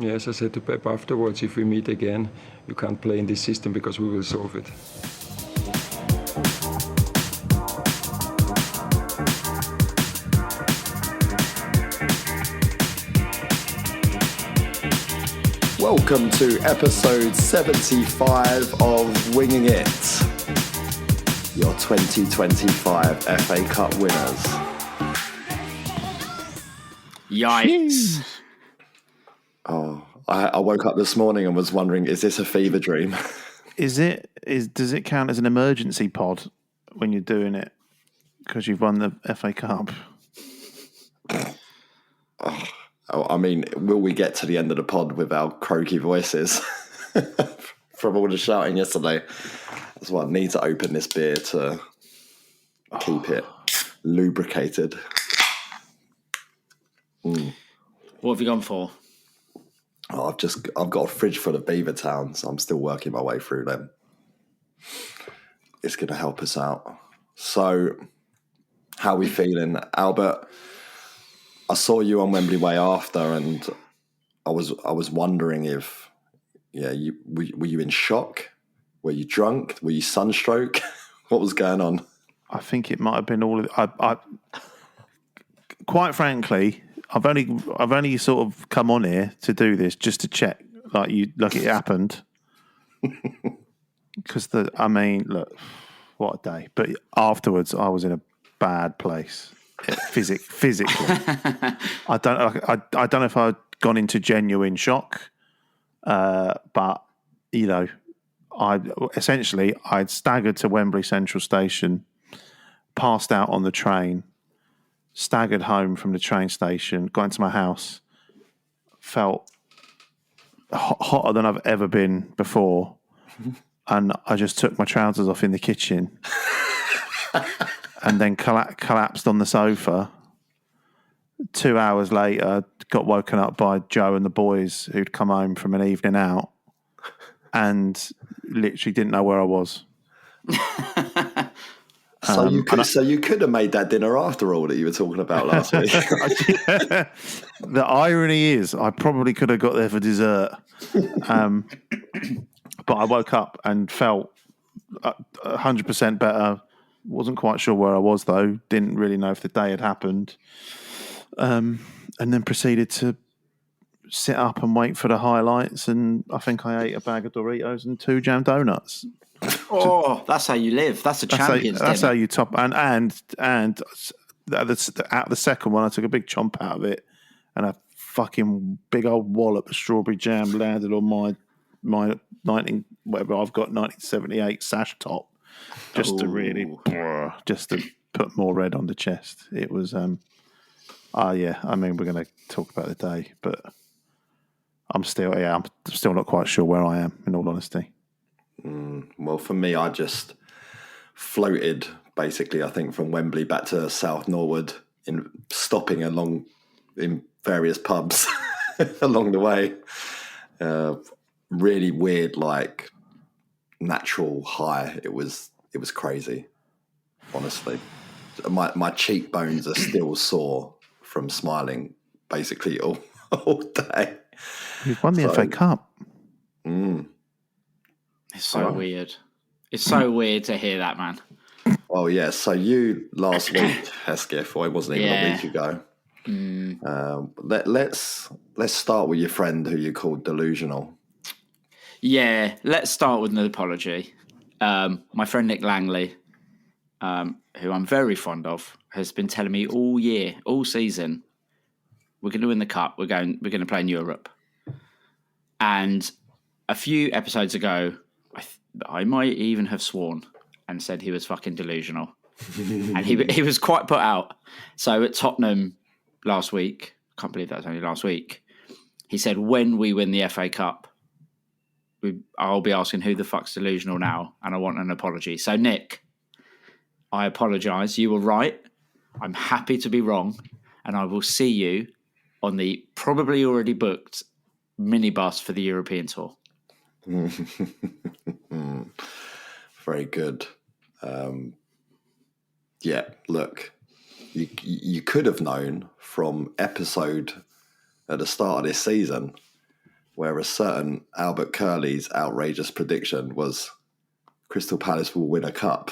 Yes, I said to Pep afterwards, if we meet again, you can't play in this system because we will solve it. Welcome to episode 75 of Winging It, your 2025 FA Cup winners. Yikes. Oh, I woke up this morning and was wondering, is this a fever dream? Does it count as an emergency pod when you're doing it because you've won the FA Cup? I mean, will we get to the end of the pod with our croaky voices from all the shouting yesterday? That's why I need to open this beer to keep it lubricated. What have you gone for? Oh, I've got a fridge full of Beavertown, so I'm still working my way through them. It's going to help us out. So, how are we feeling, Albert? I saw you on Wembley Way after, and I was wondering if, were you in shock? Were you drunk? Were you sunstroke? What was going on? I think it might have been all of. I quite frankly, I've only sort of come on here to do this just to check, like it happened. Because look, what a day! But afterwards, I was in a bad place. Physically, I don't know if I'd gone into genuine shock, but I'd staggered to Wembley Central Station, passed out on the train, staggered home from the train station, got into my house, felt hotter than I've ever been before, and I just took my trousers off in the kitchen. And then collapsed on the sofa. 2 hours later, got woken up by Joe and the boys who'd come home from an evening out and literally didn't know where I was. So you could have made that dinner after all that you were talking about last week. The irony is, I probably could have got there for dessert. But I woke up and felt 100% better. Wasn't quite sure where I was, though. Didn't really know if the day had happened. And then proceeded to sit up and wait for the highlights. And I think I ate a bag of Doritos and 2 jam donuts. Oh, that's how you live. That's a champion's That's dinner. how you top. And at the second one, I took a big chomp out of it. And a fucking big old wallop of strawberry jam landed on my 1978 sash top. Just to put more red on the chest. It was, we're going to talk about the day, but I'm still not quite sure where I am, in all honesty. Well, for me, I just floated, basically, I think, from Wembley back to South Norwood, stopping along in various pubs along the way. Really weird, like, natural high. It was crazy, honestly. My cheekbones are still sore from smiling basically all day. You've won the FA Cup. It's so weird. It's so weird to hear that, man. Oh yeah, so you last week, Hesketh, or it wasn't even a week ago. Let's start with your friend who you called delusional. Yeah, let's start with an apology. My friend Nick Langley, who I'm very fond of, has been telling me all year, all season, we're going to win the cup. We're going to play in Europe. And a few episodes ago, I might even have sworn and said he was fucking delusional, and he was quite put out. So at Tottenham last week, I can't believe that was only last week. He said, when we win the FA Cup, I'll be asking who the fuck's delusional now, and I want an apology. So, Nick, I apologise. You were right. I'm happy to be wrong, and I will see you on the probably already booked minibus for the European tour. Very good. Look, you could have known from episode at the start of this season where a certain Albert Curley's outrageous prediction was Crystal Palace will win a cup.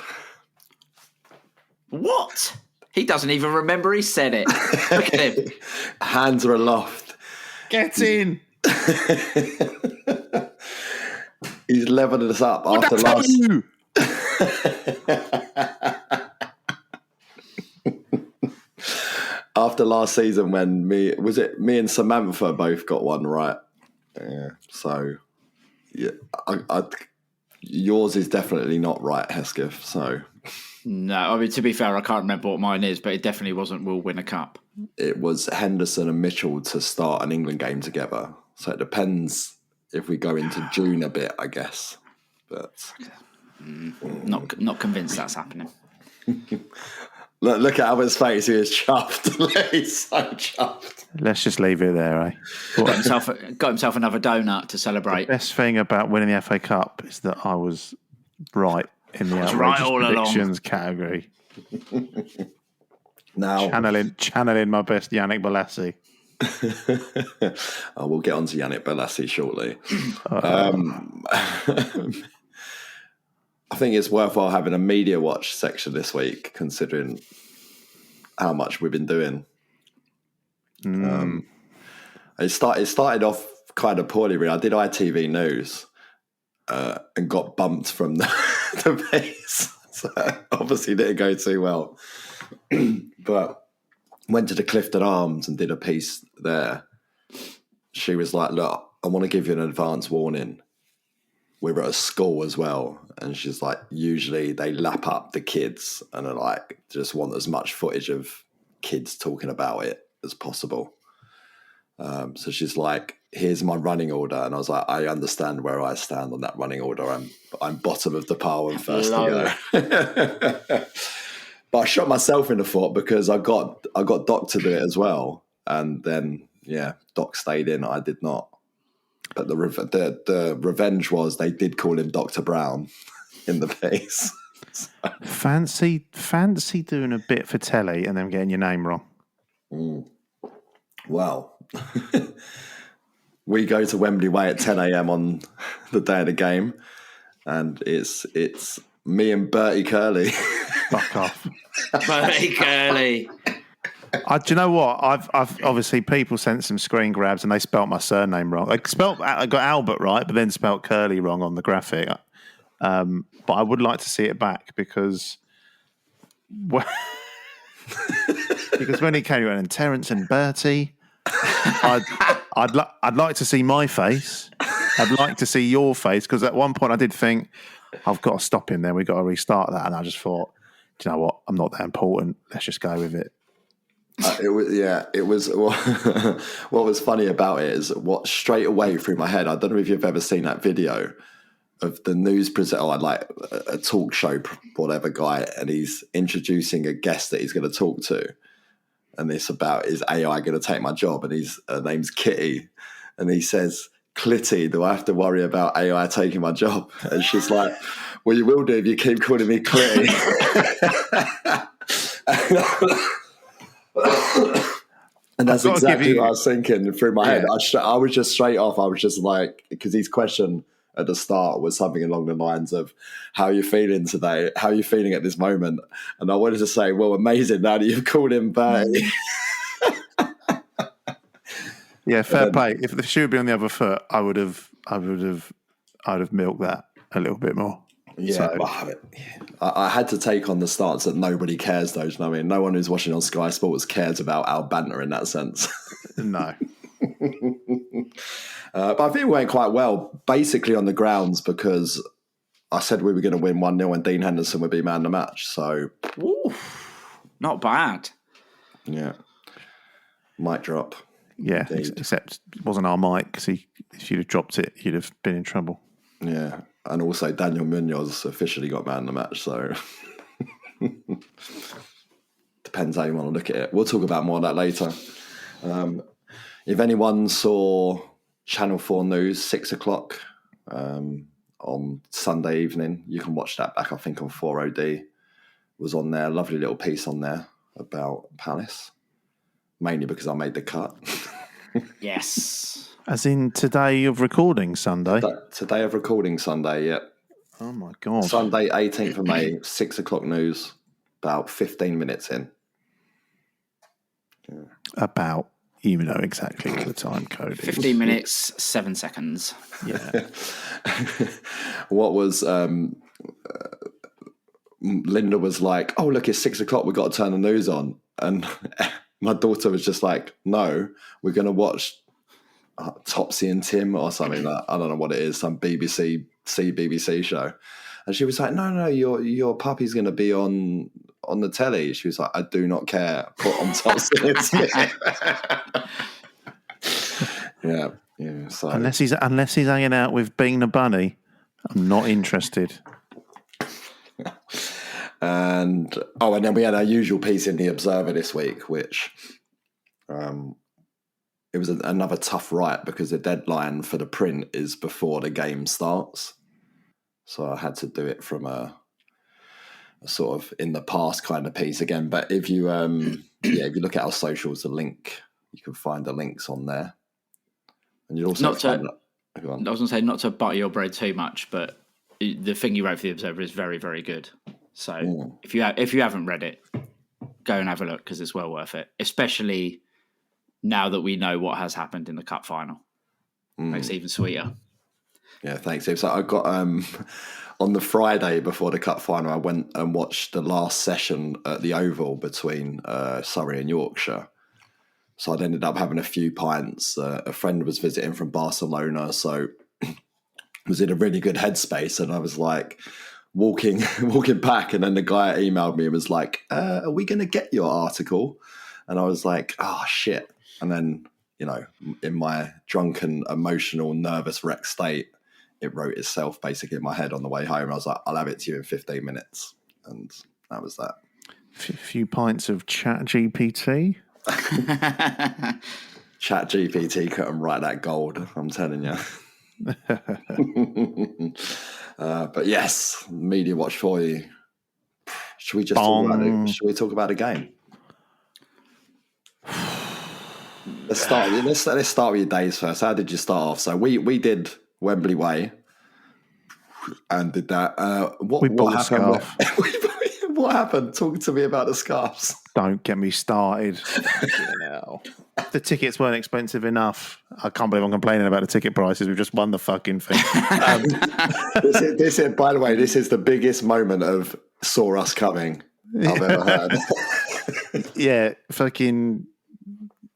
What? He doesn't even remember he said it. Look at him. Hands are aloft. Get in. He's levelling us up What after did I tell you? after last season when me and Samantha both got one right. Yeah. So yeah, yours is definitely not right, Hesketh. So No, I mean, to be fair, I can't remember what mine is, but it definitely wasn't we'll win a cup. it was Henderson and Mitchell to start an England game together. So it depends if we go into June a bit, I guess. But Not convinced that's happening. look at Albert's face. He is chuffed. He's so chuffed. Let's just leave it there, eh? Got himself another donut to celebrate. Best thing about winning the FA Cup is that I was right in the was outrageous right all along. predictions category. Now, Channeling my best Yannick Bolasie. we'll get on to Yannick Bolasie shortly. I think it's worthwhile having a media watch section this week, considering how much we've been doing. It started off kind of poorly, really. I did ITV News and got bumped from the base. So obviously didn't go too well. But went to the Clifton Arms and did a piece there. She was like, look, I want to give you an advance warning. We're at a school as well. And she's like, usually they lap up the kids and are like, just want as much footage of kids talking about it as possible. So she's like, here's my running order. And I was like, I understand where I stand on that running order. I'm bottom of the pile and first to go. But I shot myself in the foot because I got Doc to do it as well. And then, yeah, Doc stayed in. I did not. But the revenge was they did call him Dr. Brown in the piece. So. Fancy doing a bit for telly and then getting your name wrong. Well, we go to Wembley Way at 10 a.m. on the day of the game, and it's me and Bertie Curley. Fuck off. Bertie Curley. Do you know what? I've obviously people sent some screen grabs and they spelt my surname wrong. I got Albert right, but then spelt Curley wrong on the graphic. But I would like to see it back because when he came in and Terence and Bertie, I'd like to see my face. I'd like to see your face because at one point I did think I've got to stop him. Then we got to restart that, and I just thought, do you know what? I'm not that important. Let's just go with it. It was. What was funny about it is what straight away through my head. I don't know if you've ever seen that video of the news presenter, like a talk show, whatever guy, and he's introducing a guest that he's going to talk to, and it's about is AI going to take my job, and her name's Kitty, and he says, "Clitty, do I have to worry about AI taking my job?" And she's like, "Well, you will do if you keep calling me Clitty." And that's exactly what I was thinking through my head. I was just straight off. I was just like, because his question at the start was something along the lines of, how are you feeling today? How are you feeling at this moment? And I wanted to say, well, amazing now that you've called him Bertie. Yeah, fair play. If the shoe had been on the other foot, I would have milked that a little bit more. Yeah, so. I had to take on the stance that nobody cares, though. You know what I mean? No one who's watching on Sky Sports cares about our banter in that sense. No. But I think it went quite well, basically on the grounds, because I said we were going to win 1-0 and Dean Henderson would be man of the match. So, Not bad. Yeah. Mic drop. Yeah, except it wasn't our mic, because if you'd have dropped it, you'd have been in trouble. Yeah. And also Daniel Munoz officially got man of the match, so depends how you want to look at it. We'll talk about more of that later. If anyone saw Channel 4 News, 6 o'clock on Sunday evening, you can watch that back, I think, on 4OD. Was on there, lovely little piece on there about Palace, mainly because I made the cut. Yes. As in today of recording, Sunday? Today of recording, Sunday, yeah. Oh, my God. Sunday, 18th of May, 6 o'clock news, about 15 minutes in. Yeah. About, you know exactly what the time code is. 15 minutes, 7 seconds. Yeah. What was... Linda was like, oh, look, it's 6 o'clock. We've got to turn the news on. And my daughter was just like, no, we're going to watch Topsy and Tim or something. Like, I don't know what it is, some BBC show. And she was like, no, your puppy's going to be on the telly. She was like, I do not care. Put on Topsy and Tim. Yeah. So Unless he's hanging out with Bean the Bunny, I'm not interested. And then we had our usual piece in the Observer this week, which it was another tough write because the deadline for the print is before the game starts. So I had to do it from a sort of in the past kind of piece again. But if you if you look at our socials, you can find the links on there. And you'll also I was going to say not to butter your bread too much, but the thing you wrote for the Observer is very, very good. So if you haven't read it, go and have a look because it's well worth it, especially now that we know what has happened in the cup final. Makes it even sweeter. Yeah, thanks, Steve. So I got on the Friday before the cup final, I went and watched the last session at the Oval between Surrey and Yorkshire. So I ended up having a few pints. A friend was visiting from Barcelona, so was in a really good headspace, and I was like walking back, and then the guy emailed me and was like, are we going to get your article? And I was like, oh shit. And then, in my drunken, emotional, nervous wreck state, it wrote itself basically in my head on the way home. I was like, I'll have it to you in 15 minutes. And that was that. A few pints of Chat GPT. Chat GPT couldn't write that gold, I'm telling you. But yes, media watch for you. Should we just talk about the game? Let's start with your days first. How did you start off? So we did Wembley Way and did that. What happened? What happened? Talk to me about the scarves. Don't get me started. The tickets weren't expensive enough. I can't believe I'm complaining about the ticket prices. We've just won the fucking thing. This is, by the way, this is the biggest moment of saw us coming I've ever heard. Yeah, fucking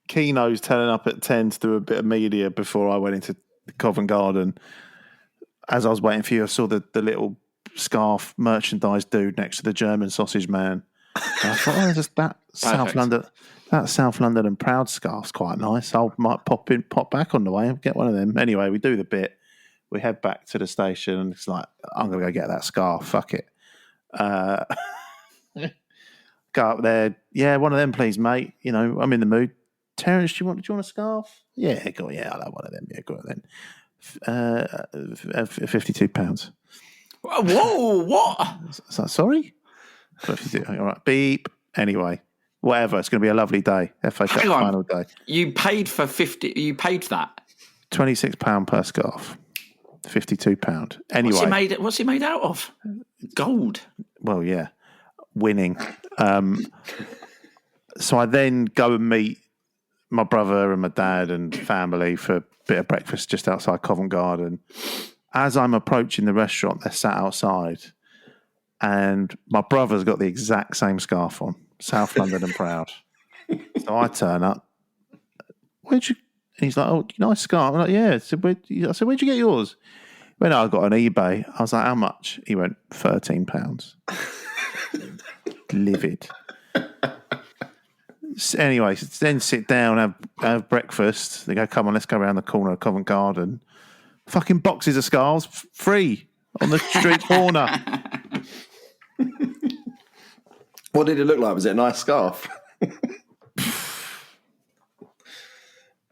Keno's turning up at 10 to do a bit of media before I went into Covent Garden. As I was waiting for you, I saw the little scarf merchandise dude next to the German sausage man. And I thought, just that South London and Proud scarf's quite nice. I might pop back on the way and get one of them. Anyway, we do the bit. We head back to the station, and it's like, I'm going to go get that scarf. Fuck it. Go up there. Yeah, one of them, please, mate. I'm in the mood. Terence, do you want a scarf? Yeah, I'll have one of them. Yeah, go on then. £52. Whoa! What? Sorry? All right. Beep. Anyway, whatever. It's going to be a lovely day. FA Cup final day. You paid for 50. You paid for that. £26 per scarf. £52. Anyway, what's it made out of? Gold. Well, yeah, winning. So I then go and meet my brother and my dad and family for a bit of breakfast just outside Covent Garden. As I'm approaching the restaurant, they're sat outside, and my brother's got the exact same scarf on, South London and Proud. So I turn up. And he's like, oh, nice scarf. I'm like, yeah. I said, where'd you get yours? He went, I got on eBay. I was like, how much? He went, £13. Livid. Anyway, then sit down, have breakfast. They go, come on, let's go around the corner of Covent Garden. Fucking boxes of scarves, free, on the street corner. What did it look like? Was it a nice scarf?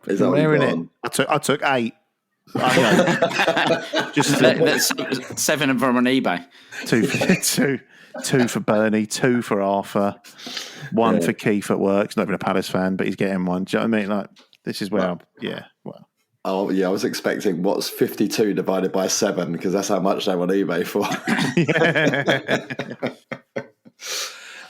Is that wearing it? I took 8. Just 7 of them on eBay. Two for Bernie, 2 for Arthur, 1 for Keith at work. He's not even a Palace fan, but he's getting one. Do you know what I mean? Like, this is where Oh yeah, I was expecting what's 52 divided by 7 because that's how much they're on eBay for.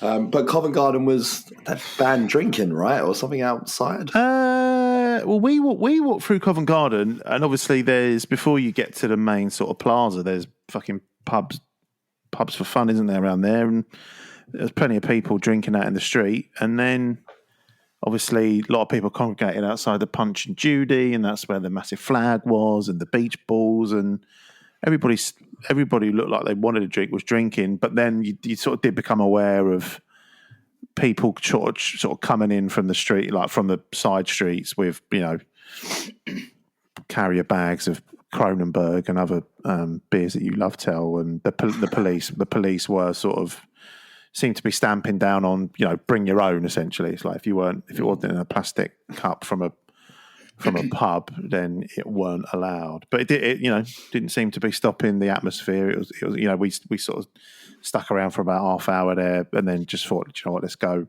But Covent Garden was that banned drinking, right, or something outside? Well, we walked through Covent Garden, and obviously there's before you get to the main sort of plaza, there's fucking pubs for fun, isn't there, around there? And there's plenty of people drinking out in the street, and then obviously a lot of people congregated outside the Punch and Judy, and that's where the massive flag was, and the beach balls, and everybody who looked like they wanted a drink was drinking. But then you sort of did become aware of people sort of coming in from the street, like from the side streets with, carrier bags of Kronenberg and other beers that you love, Tell. And the police were sort of seemed to be stamping down on, bring your own. Essentially, it's like if it wasn't in a plastic cup from a pub, then it weren't allowed. But it didn't seem to be stopping the atmosphere. It was we sort of stuck around for about half hour there, and then just thought, what, let's go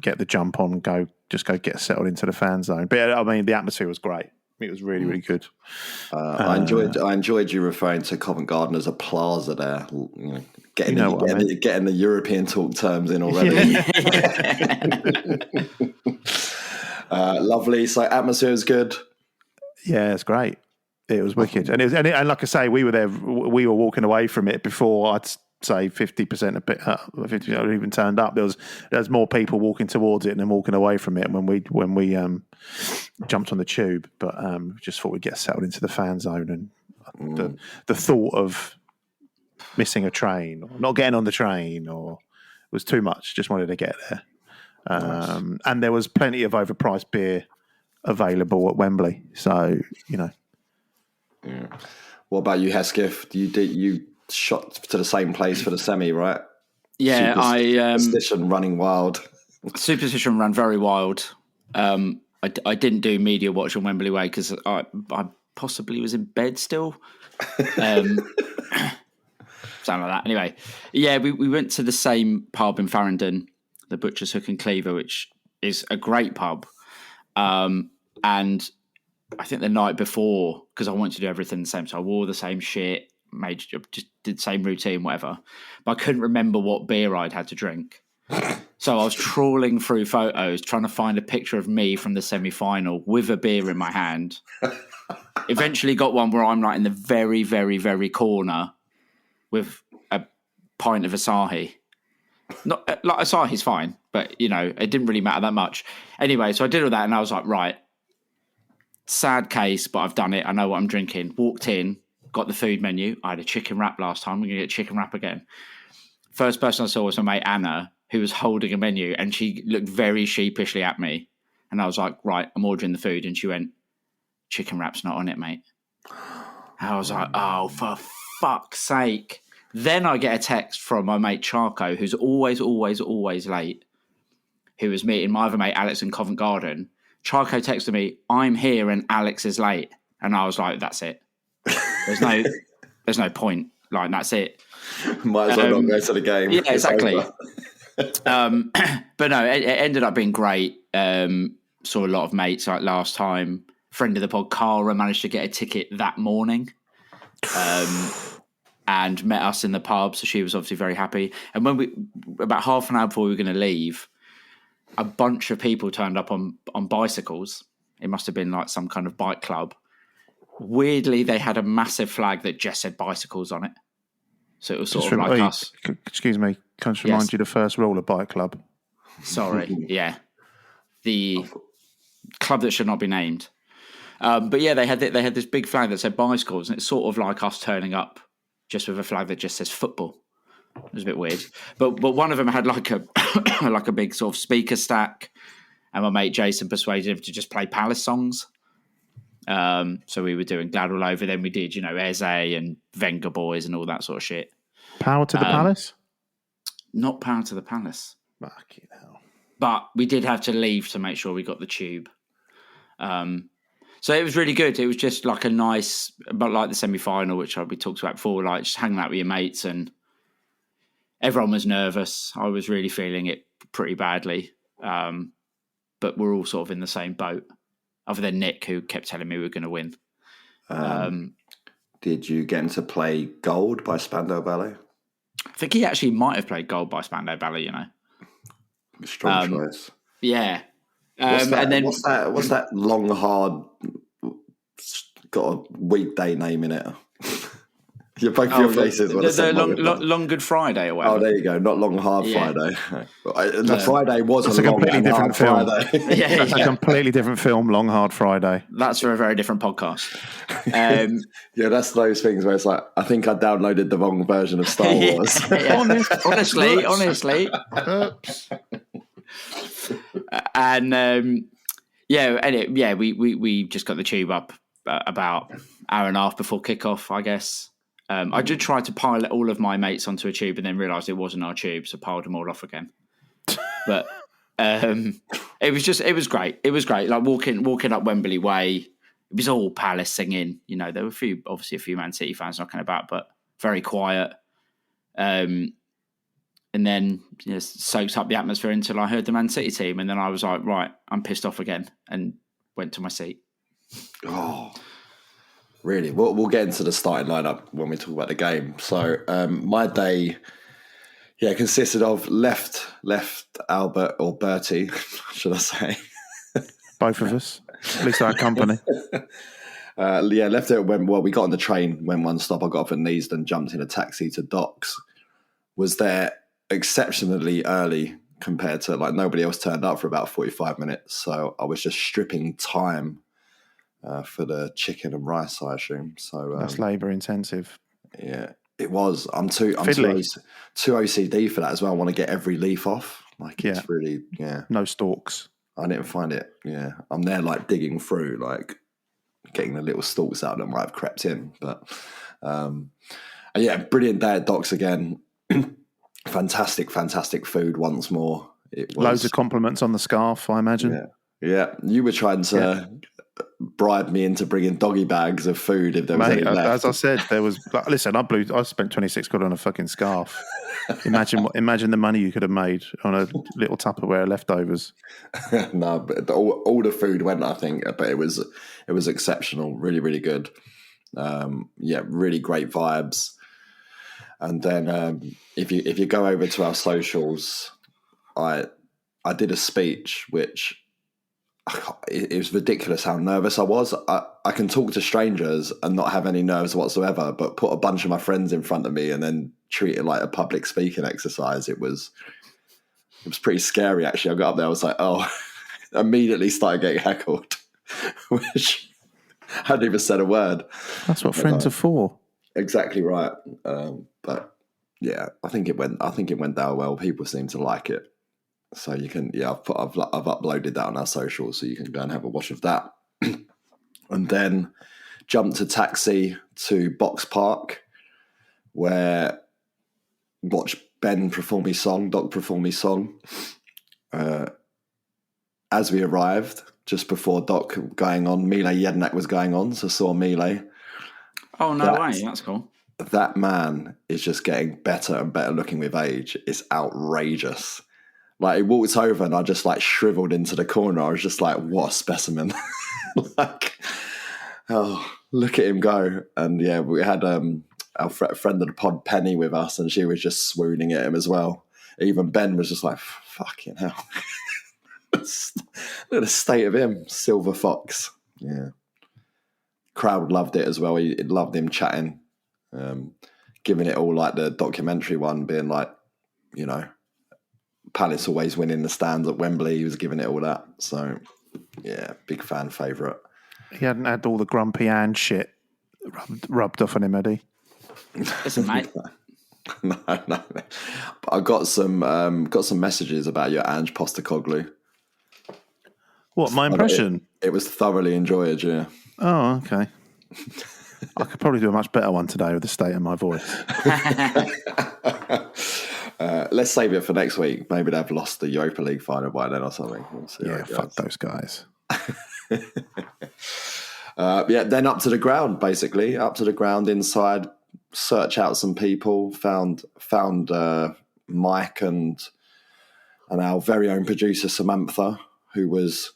get the jump on, go get settled into the fan zone. But I mean, the atmosphere was great. It was really, really good. I enjoyed you referring to Covent Garden as a plaza there. Getting the European talk terms in already. Lovely. So atmosphere was good. Yeah, it's great. It was wicked, and like I say, we were there. We were walking away from it before I'd say 50% of it, 50% even turned up. There's more people walking towards it and then walking away from it when we jumped on the tube. But just thought we'd get settled into the fan zone, and the thought of missing a train or not getting on the train was too much. Just wanted to get there. Nice. And there was plenty of overpriced beer available at Wembley. So, Yeah. What about you, Hesketh? You shot to the same place for the semi, right? Yeah, Superstition running wild. Superstition ran very wild. I didn't do media watch on Wembley Way because I possibly was in bed still. Something like that. Anyway, yeah, we went to the same pub in Farringdon, the Butcher's Hook and Cleaver, which is a great pub. And I think the night before, because I wanted to do everything the same, so I wore the same shit, just did the same routine, whatever. But I couldn't remember what beer I'd had to drink. So I was trawling through photos, trying to find a picture of me from the semi-final with a beer in my hand. Eventually got one where I'm like in the very, very, very corner with a pint of Asahi. Not like Asahi's fine, but it didn't really matter that much. Anyway, so I did all that, and I was like, right, sad case, but I've done it. I know what I'm drinking. Walked in, got the food menu. I had a chicken wrap last time. We're gonna get chicken wrap again. First person I saw was my mate Anna, who was holding a menu, and she looked very sheepishly at me. And I was like, right, I'm ordering the food, and she went, chicken wrap's not on it, mate. And I was like, oh, for fuck's sake. Then I get a text from my mate Charco, who's always late, who was meeting my other mate Alex in Covent Garden. Charco texted me, I'm here and Alex is late. And I was like, that's it. There's no point. Like, that's it. Might as well not go to the game. Yeah, exactly. But no, it ended up being great. Saw a lot of mates like last time. Friend of the pod, Cara, managed to get a ticket that morning. And met us in the pub, so she was obviously very happy. And when about half an hour before we were going to leave, a bunch of people turned up on bicycles. It must have been like some kind of bike club. Weirdly, they had a massive flag that just said bicycles on it. So it was sort of like us. Excuse me, can I just remind you the first rule of bike club? Sorry, yeah. The club that should not be named. But yeah, they had this big flag that said bicycles, and it's sort of like us turning up just with a flag that just says football. It was a bit weird. But one of them had like a like a big sort of speaker stack, and my mate Jason persuaded him to just play Palace songs. So we were doing Glad All Over. Then we did, Eze and Venga Boys and all that sort of shit. Power to the Palace? Not Power to the Palace. Fucking hell. But we did have to leave to make sure we got the tube. So it was really good. It was just like a nice, but like the semi-final, which we talked about before, like just hanging out with your mates, and everyone was nervous. I was really feeling it pretty badly. But we're all sort of in the same boat. other than Nick, who kept telling me we were going to win. Did you get him to play Gold by Spandau Ballet? I think he actually might have played Gold by Spandau Ballet, you know. Strong choice. Yeah. What's that, and then what's that long, hard, got a weekday name in it? Both your faces. Long Good Friday or whatever. Oh, there you go. Not Long Hard Friday. The Friday was That's a a long completely and different hard film. Friday. That's a completely different film, Long Hard Friday. That's for a very different podcast. Yeah, that's those things where it's like, I think I downloaded the wrong version of Star Wars. Honestly. And we just got the tube up about hour and a half before kickoff, I guess. I did try to pilot all of my mates onto a tube and then realised it wasn't our tube, so piled them all off again. But it was great. It was great. Like walking up Wembley Way, it was all Palace singing. You know, there were obviously a few Man City fans knocking about, but very quiet. And then soaked up the atmosphere until I heard the Man City team, and then I was like, right, I'm pissed off again, and went to my seat. Oh. Really? We'll get into the starting lineup when we talk about the game. So my day, consisted of left Albert or Bertie, should I say? Both of us. At least our company. Left it when we got on the train. When one stop, I got off at Neasden, jumped in a taxi to Docks. Was there exceptionally early compared to nobody else turned up for about 45 minutes. So I was just stripping time for the chicken and rice, I assume. So that's labour intensive. Yeah, it was. I'm too OCD for that as well. I want to get every leaf off. It's really no stalks. I didn't find it. Yeah, I'm there digging through, getting the little stalks out that might have crept in. But brilliant day at Docks again. Fantastic food once more. It was loads of compliments on the scarf, I imagine. Yeah. You were trying to bribe me into bringing doggy bags of food if there was any left. As I said, there was. Listen, I spent 26 quid on a fucking scarf. Imagine the money you could have made on a little Tupperware of leftovers. No, but all the food went, I think. But it was exceptional, really, really good. Really great vibes. And then if you go over to our socials, I did a speech which. It was ridiculous how nervous I was. I can talk to strangers and not have any nerves whatsoever, but put a bunch of my friends in front of me and then treat it like a public speaking exercise. It was pretty scary, actually. I got up there, I was like, immediately started getting heckled, which I hadn't even said a word. That's what friends are for. Exactly right. But yeah, I think it went down well. People seem to like it. So you can, I've uploaded that on our socials, so you can go and have a watch of that. And then jumped a taxi to Box Park, where watched Ben perform his song, Doc perform his song. As we arrived, just before Doc going on, Mile Jednak was going on, so saw Mile. Oh, no way, that's cool. That man is just getting better and better looking with age. It's outrageous. He walked over and I just shriveled into the corner. I was just like, what a specimen. Look at him go. And we had our friend of the pod, Penny, with us, and she was just swooning at him as well. Even Ben was just like, fucking hell. Look at the state of him. Silver Fox. Yeah. Crowd loved it as well. He loved him chatting, giving it all the documentary one, being Palace always winning the stands at Wembley. He was giving it all that. So, big fan favourite. He hadn't had all the grumpy Ange shit rubbed off on him, had he? Listen, mate. No. But I got some messages about your Ange Postecoglou. What, my impression? It was thoroughly enjoyed, yeah. Oh, okay. I could probably do a much better one today with the state of my voice. Let's save it for next week. Maybe they've lost the Europa League final by then or something. We'll see. Fuck those guys. Then up to the ground, basically. Up to the ground inside, search out some people, found Mike and our very own producer, Samantha, who was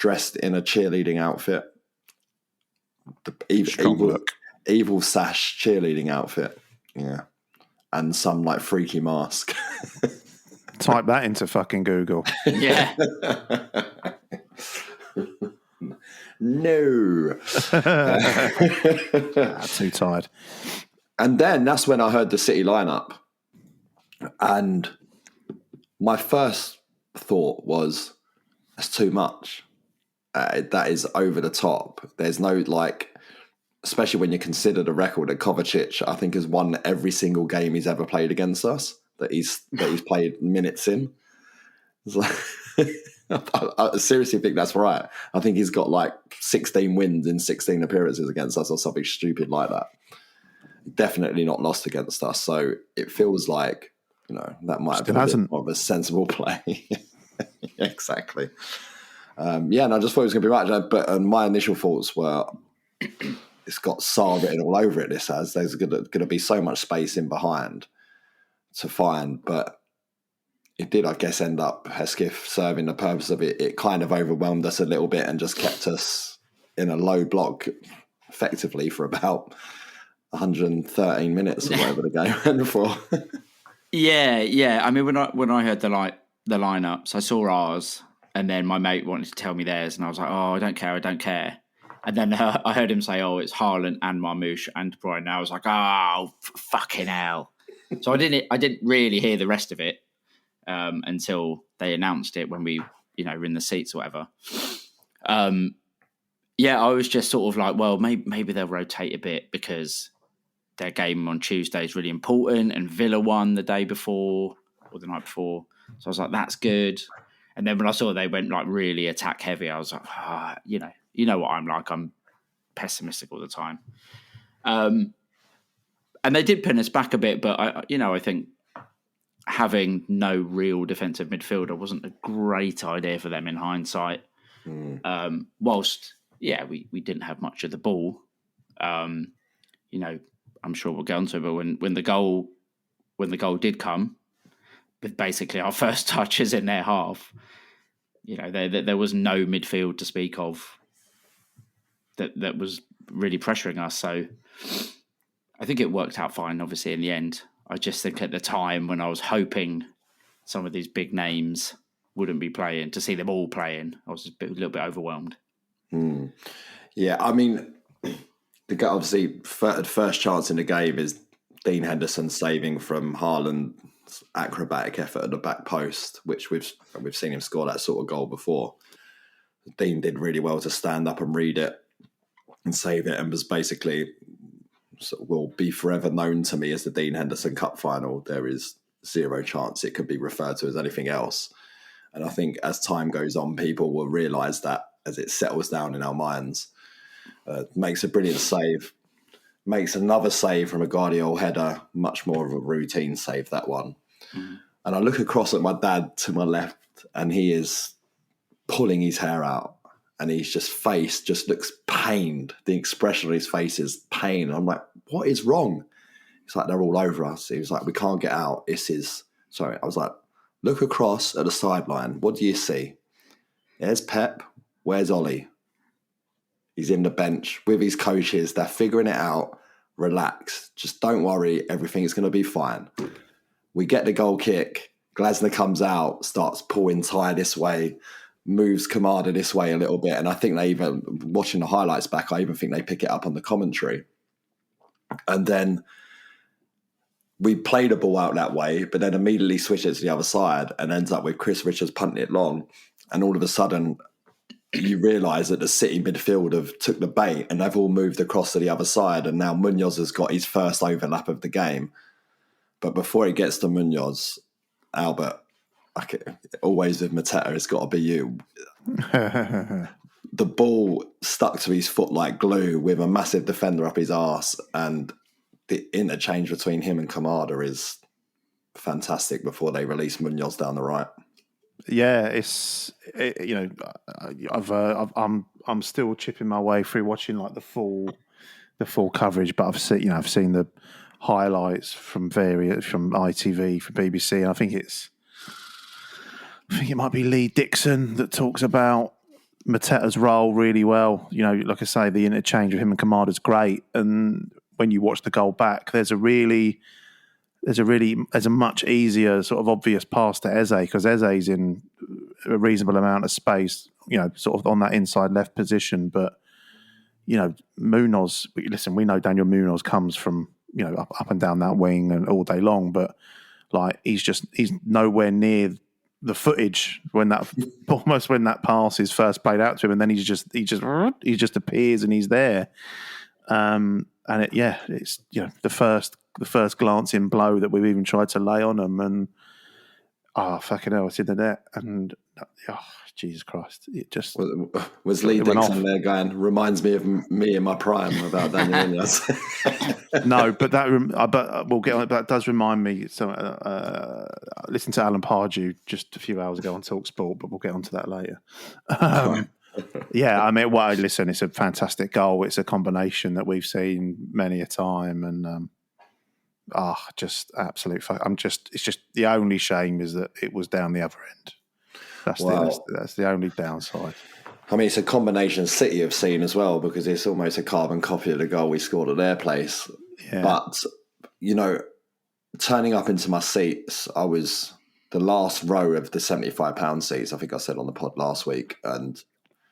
dressed in a cheerleading outfit. The Strong look. evil sash cheerleading outfit. Yeah. And some like freaky mask. Type that into fucking Google. Yeah. No. Too tired. And then that's when I heard the City lineup. And my first thought was, that's too much. That is over the top. There's no, like, especially when you consider the record that Kovacic, I think, has won every single game he's ever played against us, that he's played minutes in. It's like, I seriously think that's right. I think he's got like 16 wins in 16 appearances against us or something stupid like that. Definitely not lost against us. So it feels like, that might have been a bit more of a sensible play. Exactly. And I just thought it was going to be right. But my initial thoughts were, it's got Saar written all over it, this has. There's going to be so much space in behind to find. But it did, I guess, end up Hesketh serving the purpose of it. It kind of overwhelmed us a little bit and just kept us in a low block effectively for about 113 minutes or whatever the game went for. Yeah. I mean, when I heard the lineups, I saw ours, and then my mate wanted to tell me theirs, and I was like, "Oh, I don't care." And then I heard him say, "Oh, it's Haaland and Marmoush and De Bruyne." And I was like, "Oh, fucking hell!" So I didn't really hear the rest of it until they announced it when we, were in the seats or whatever. I was just sort of like, well, maybe they'll rotate a bit because their game on Tuesday is really important, and Villa won the day before or the night before. So I was like, that's good. And then when I saw they went like really attack heavy, I was like, you know what I'm like. I'm pessimistic all the time. And they did pin us back a bit, but I think having no real defensive midfielder wasn't a great idea for them in hindsight. Whilst, we didn't have much of the ball. I'm sure we'll get onto it, but when the goal did come, with basically our first touches in their half, there was no midfield to speak of that was really pressuring us. So I think it worked out fine, obviously, in the end. I just think at the time when I was hoping some of these big names wouldn't be playing, to see them all playing, I was a little bit overwhelmed. Yeah, I mean, obviously, first chance in the game is Dean Henderson saving from Haaland's acrobatic effort at the back post, which we've seen him score that sort of goal before. Dean did really well to stand up and read it and save it, and was basically, will be forever known to me as the Dean Henderson Cup final. There is zero chance it could be referred to as anything else. And I think as time goes on, people will realise that as it settles down in our minds. Makes a brilliant save, makes another save from a Guardiola header, much more of a routine save, that one. And I look across at my dad to my left, and he is pulling his hair out, and his face just looks pained. The expression on his face is pain. And I'm like, what is wrong? It's like, they're all over us. He was like, we can't get out. I was like, look across at the sideline. What do you see? There's Pep. Where's Ollie? He's in the bench with his coaches. They're figuring it out. Relax. Just don't worry. Everything's going to be fine. We get the goal kick. Glasner comes out, starts pulling Ty this way, moves Kamada this way a little bit. And I think they even, watching the highlights back, I even think they pick it up on the commentary. And then we play the ball out that way, but then immediately switch it to the other side and ends up with Chris Richards punting it long. And all of a sudden, you realise that the City midfield have took the bait and they've all moved across to the other side, and now Munoz has got his first overlap of the game. But before it gets to Munoz, Albert, always with Mateta, it's got to be you. The ball stuck to his foot like glue with a massive defender up his arse, and the interchange between him and Kamada is fantastic before they release Munoz down the right. Yeah, I'm still chipping my way through watching like the full coverage, but I've seen the highlights from ITV, from BBC, and I think it might be Lee Dixon that talks about Mateta's role really well. You know, like I say, the interchange with him and Kamada's great. And when you watch the goal back, there's a much easier sort of obvious pass to Eze, because Eze's in a reasonable amount of space, you know, sort of on that inside left position. But, you know, Munoz, listen, we know Daniel Munoz comes from, you know, up and down that wing and all day long, but like he's nowhere near the footage when that pass is first played out to him, and then he just appears and he's there. It's, you know, the first glancing blow that we've even tried to lay on them, and fucking hell, it's in the net, and Jesus Christ, it just was Lee Dixon there going, reminds me of me in my prime about Daniel Munoz. No, but we'll get on it. But that does remind me. So, listen to Alan Pardew just a few hours ago on TalkSport, but we'll get onto that later. Yeah, I mean, listen, it's a fantastic goal. It's a combination that we've seen many a time, and just absolute. It's just the only shame is that it was down the other end. That's the only downside. I mean, it's a combination City have seen as well, because it's almost a carbon copy of the goal we scored at their place. Yeah. But, you know, turning up into my seats, I was the last row of the £75 seats, I think I said on the pod last week. And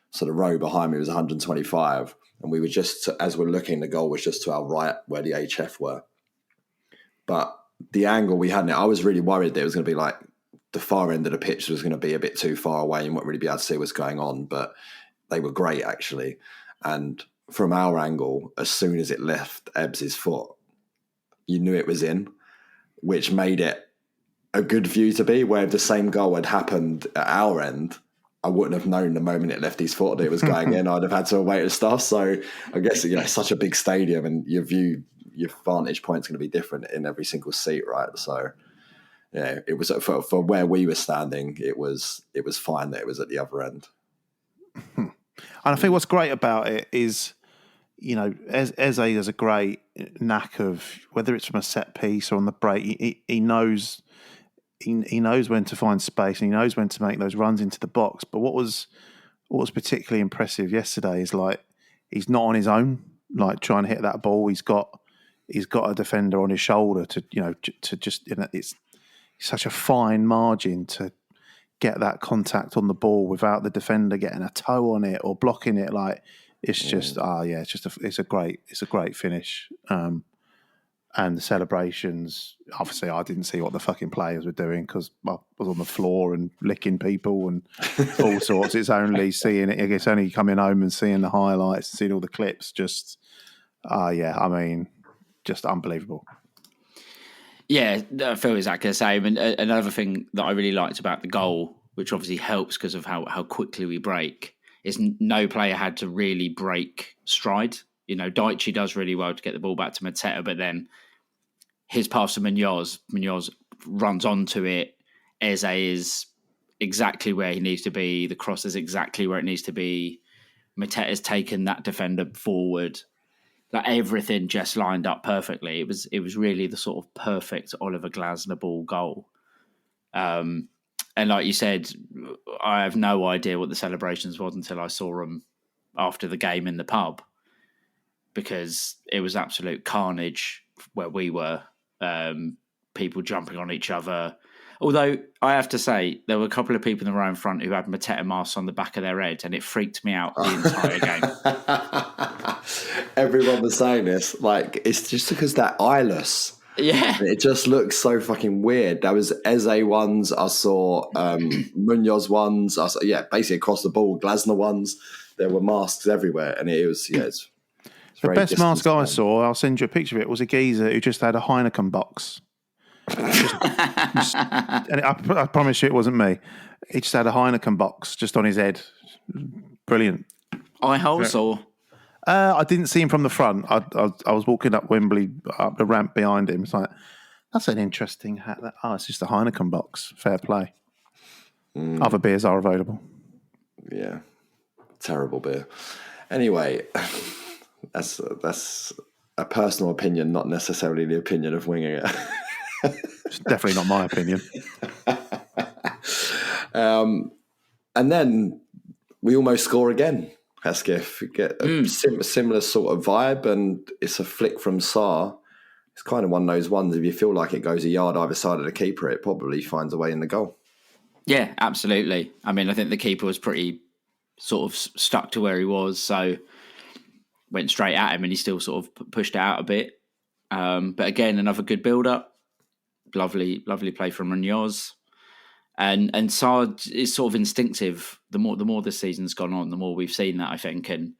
so the row behind me was 125. And we were just, as we're looking, the goal was just to our right where the HF were. But the angle we had in it, I was really worried that it was going to be like, the far end of the pitch was going to be a bit too far away and wouldn't really be able to see what's going on, but they were great actually. And from our angle, as soon as it left Ebbs' foot, you knew it was in, which made it a good view to be, where if the same goal had happened at our end, I wouldn't have known the moment it left his foot that it was going in. I'd have had to await the stuff. So I guess, you know, it's such a big stadium, and your vantage point's going to be different in every single seat, right? So yeah, it was for where we were standing. It was fine that it was at the other end. And I think what's great about it is, you know, Eze has a great knack of, whether it's from a set piece or on the break, he knows when to find space, and he knows when to make those runs into the box. But what was particularly impressive yesterday is, like, he's not on his own, like trying to hit that ball. He's got a defender on his shoulder to just, you know, it's such a fine margin to get that contact on the ball without the defender getting a toe on it or blocking it. Like, it's just, it's a great finish. And the celebrations, obviously I didn't see what the fucking players were doing because I was on the floor and licking people and all sorts. It's only seeing it, it's only coming home and seeing the highlights and seeing all the clips. Just, just unbelievable. Yeah, I feel exactly the same. And another thing that I really liked about the goal, which obviously helps because of how quickly we break, is no player had to really break stride. You know, Daichi does really well to get the ball back to Mateta, but then his pass to Munoz runs onto it. Eze is exactly where he needs to be. The cross is exactly where it needs to be. Mateta's taken that defender forward. Like, everything just lined up perfectly. It was really the sort of perfect Oliver Glasner ball goal. And like you said, I have no idea what the celebrations was until I saw them after the game in the pub, because it was absolute carnage where we were. People jumping on each other. Although I have to say, there were a couple of people in the row in front who had Mateta masks on the back of their head, and it freaked me out the entire game. Everyone was saying this. Like, it's just because they're eyeless. Yeah. It just looks so fucking weird. There was Eze ones. I saw Munoz ones. I saw, basically across the ball, Glasner ones. There were masks everywhere. And it was, it's the best mask I saw, I'll send you a picture of it, was a geezer who just had a Heineken box. And I promise you it wasn't me. He just had a Heineken box just on his head. Brilliant. Eye holes or? I didn't see him from the front. I was walking up Wembley, up the ramp behind him. It's like, that's an interesting hat. It's just a Heineken box. Fair play. Other beers are available. Yeah. Terrible beer. Anyway, that's a personal opinion, not necessarily the opinion of winging it. It's definitely not my opinion. And then we almost score again, Hesketh. We get a similar sort of vibe, and it's a flick from Sarr. It's kind of one of those ones, if you feel like it goes a yard either side of the keeper, it probably finds a way in the goal. Yeah, absolutely. I mean, I think the keeper was pretty sort of stuck to where he was, so went straight at him and he still sort of pushed it out a bit. But again, another good build-up. Lovely play from Munoz. And Sarr is sort of instinctive. The more this season's gone on, the more we've seen that, I think. And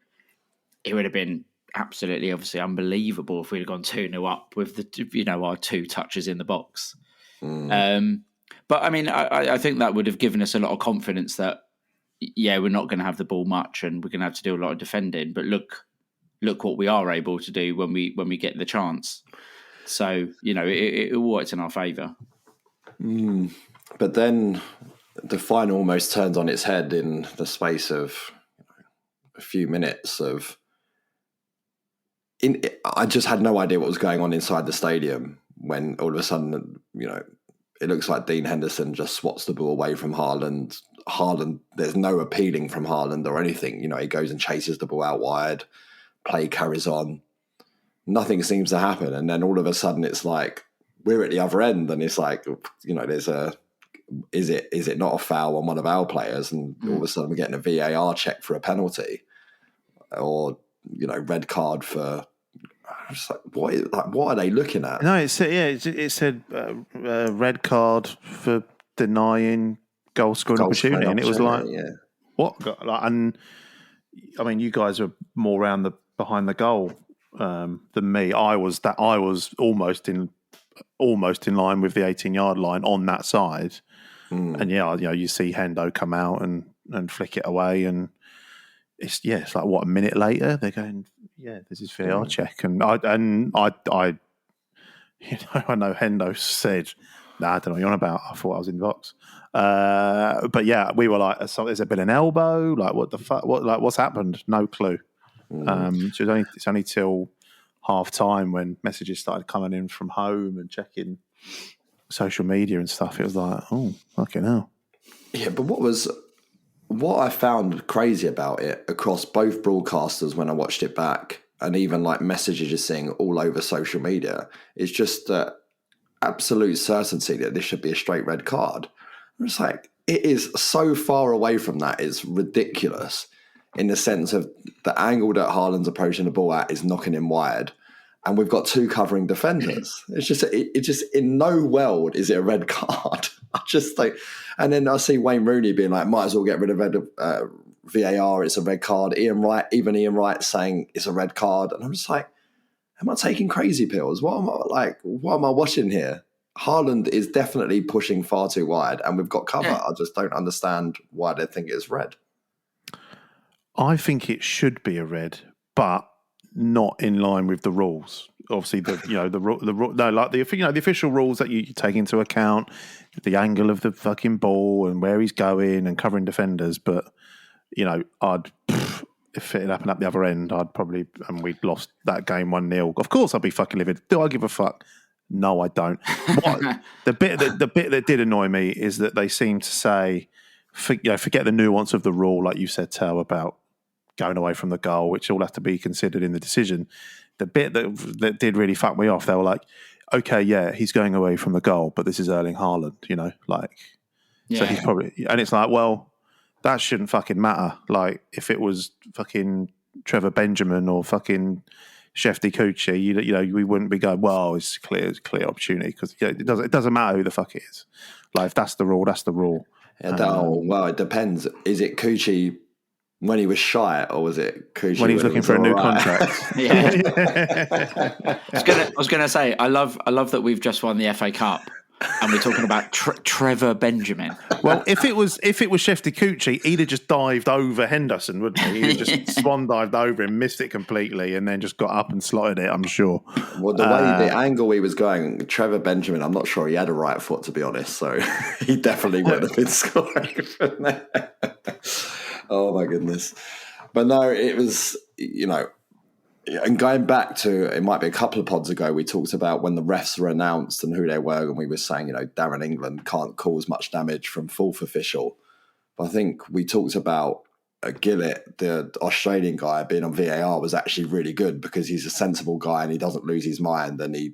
it would have been absolutely, obviously, unbelievable if we'd have gone 2-0 up with our 2 touches in the box. But I mean, I think that would have given us a lot of confidence that, we're not going to have the ball much and we're going to have to do a lot of defending. But look what we are able to do when we get the chance. So, it worked in our favour. But then the final almost turns on its head in the space of a few minutes I just had no idea what was going on inside the stadium when all of a sudden, it looks like Dean Henderson just swats the ball away from Haaland. There's no appealing from Haaland or anything. He goes and chases the ball out wide. Play carries on. Nothing seems to happen. And then all of a sudden it's like, we're at the other end and it's like, is it not a foul on one of our players? And all of a sudden we're getting a VAR check for a penalty or, red card for... I'm just like, what are they looking at? No, it said red card for denying goal scoring opportunity, and it was like, what? And I mean, you guys are more around behind the goal than me. I was almost in line with the 18-yard line on that side, and you see Hendo come out and flick it away, and it's like what, a minute later they're going, this is VAR check, and I I know Hendo said, nah, I don't know what you're on about. I thought I was in the box. But yeah, we were like, has there been an elbow? Like, what the fuck? What's happened? No clue. It's only till half time when messages started coming in from home and checking social media and stuff. It was like, oh, fucking hell. Yeah, but what I found crazy about it across both broadcasters when I watched it back, and even like messages you're seeing all over social media, is just absolute certainty that this should be a straight red card. I'm just like, it is so far away from that. It's ridiculous in the sense of the angle that Haaland's approaching the ball at is knocking him wide, and we've got 2 covering defenders. It's just in no world is it a red card. I just think, and then I see Wayne Rooney being like, might as well get rid of VAR. It's a red card. Ian Wright saying it's a red card, and I'm just like, am I taking crazy pills? What am I watching here? Haaland is definitely pushing far too wide, and we've got cover. I just don't understand why they think it's red. I think it should be a red, but not in line with the rules. Obviously, the official rules that you take into account, the angle of the fucking ball and where he's going and covering defenders. But if it happened at the other end, I'd probably, and we'd lost that game 1-0. Of course, I'd be fucking livid. Do I give a fuck? No, I don't. The bit that did annoy me is that they seem to say, forget the nuance of the rule, like you said, Tel, about going away from the goal, which all have to be considered in the decision. The bit that did really fuck me off, they were like, okay, yeah, he's going away from the goal, but this is Erling Haaland, so he's probably, and it's like, well, that shouldn't fucking matter. Like, if it was fucking Trevor Benjamin or fucking Shefty Kuchi, we wouldn't be going, well, it's clear opportunity, because it doesn't matter who the fuck it is. Like, if that's the rule, that's the rule. Well, it depends. Is it Kuchi when he was shy, or was it Kuchi when he was looking for a new contract? I was going to say, I love that we've just won the FA Cup and we're talking about Trevor Benjamin. Well, if it was Shefty Kuchi, he'd have just dived over Henderson, wouldn't he? He'd have just swan dived over him, missed it completely, and then just got up and slotted it, I'm sure. Well, the angle he was going, Trevor Benjamin, I'm not sure he had a right foot, to be honest, so he definitely would have been scoring from there. Oh, my goodness. But no, it was, and going back to, it might be a couple of pods ago, we talked about when the refs were announced and who they were, and we were saying, Darren England can't cause much damage from fourth official. But I think we talked about Gillett, the Australian guy, being on VAR was actually really good because he's a sensible guy and he doesn't lose his mind. And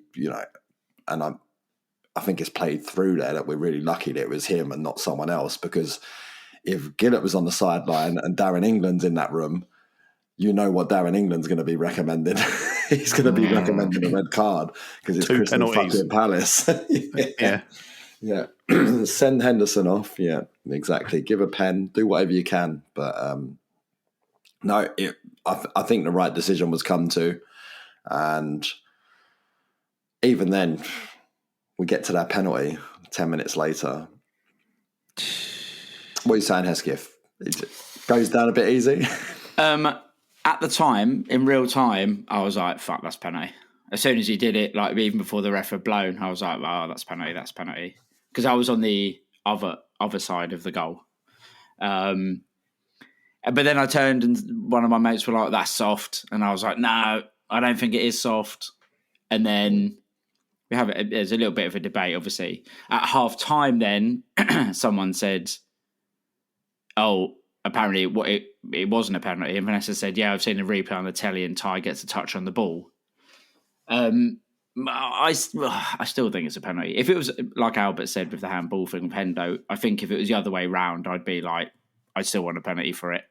I think it's played through there that we're really lucky that it was him and not someone else, because if Gillett was on the sideline and Darren England's in that room, you know what Darren England's going to be recommending. He's going to be recommending a red card because it's Crystal fucking Palace. Yeah. Send Henderson off. Yeah, exactly. Give a pen. Do whatever you can. But I think the right decision was come to. And even then, we get to that penalty 10 minutes later. What are you saying, Hesketh? It goes down a bit easy? At the time, in real time, I was like, fuck, that's penalty. As soon as he did it, like even before the ref had blown, I was like, oh, that's penalty. Because I was on the other side of the goal. But then I turned and one of my mates were like, that's soft. And I was like, no, I don't think it is soft. And then there's a little bit of a debate, obviously. At half time then, someone said, oh, apparently it wasn't a penalty. And Vanessa said, yeah, I've seen a replay on the telly and Ty gets a touch on the ball. I still think it's a penalty. If it was, like Albert said with the handball thing with Hendo, I think if it was the other way round, I'd be like, I still want a penalty for it.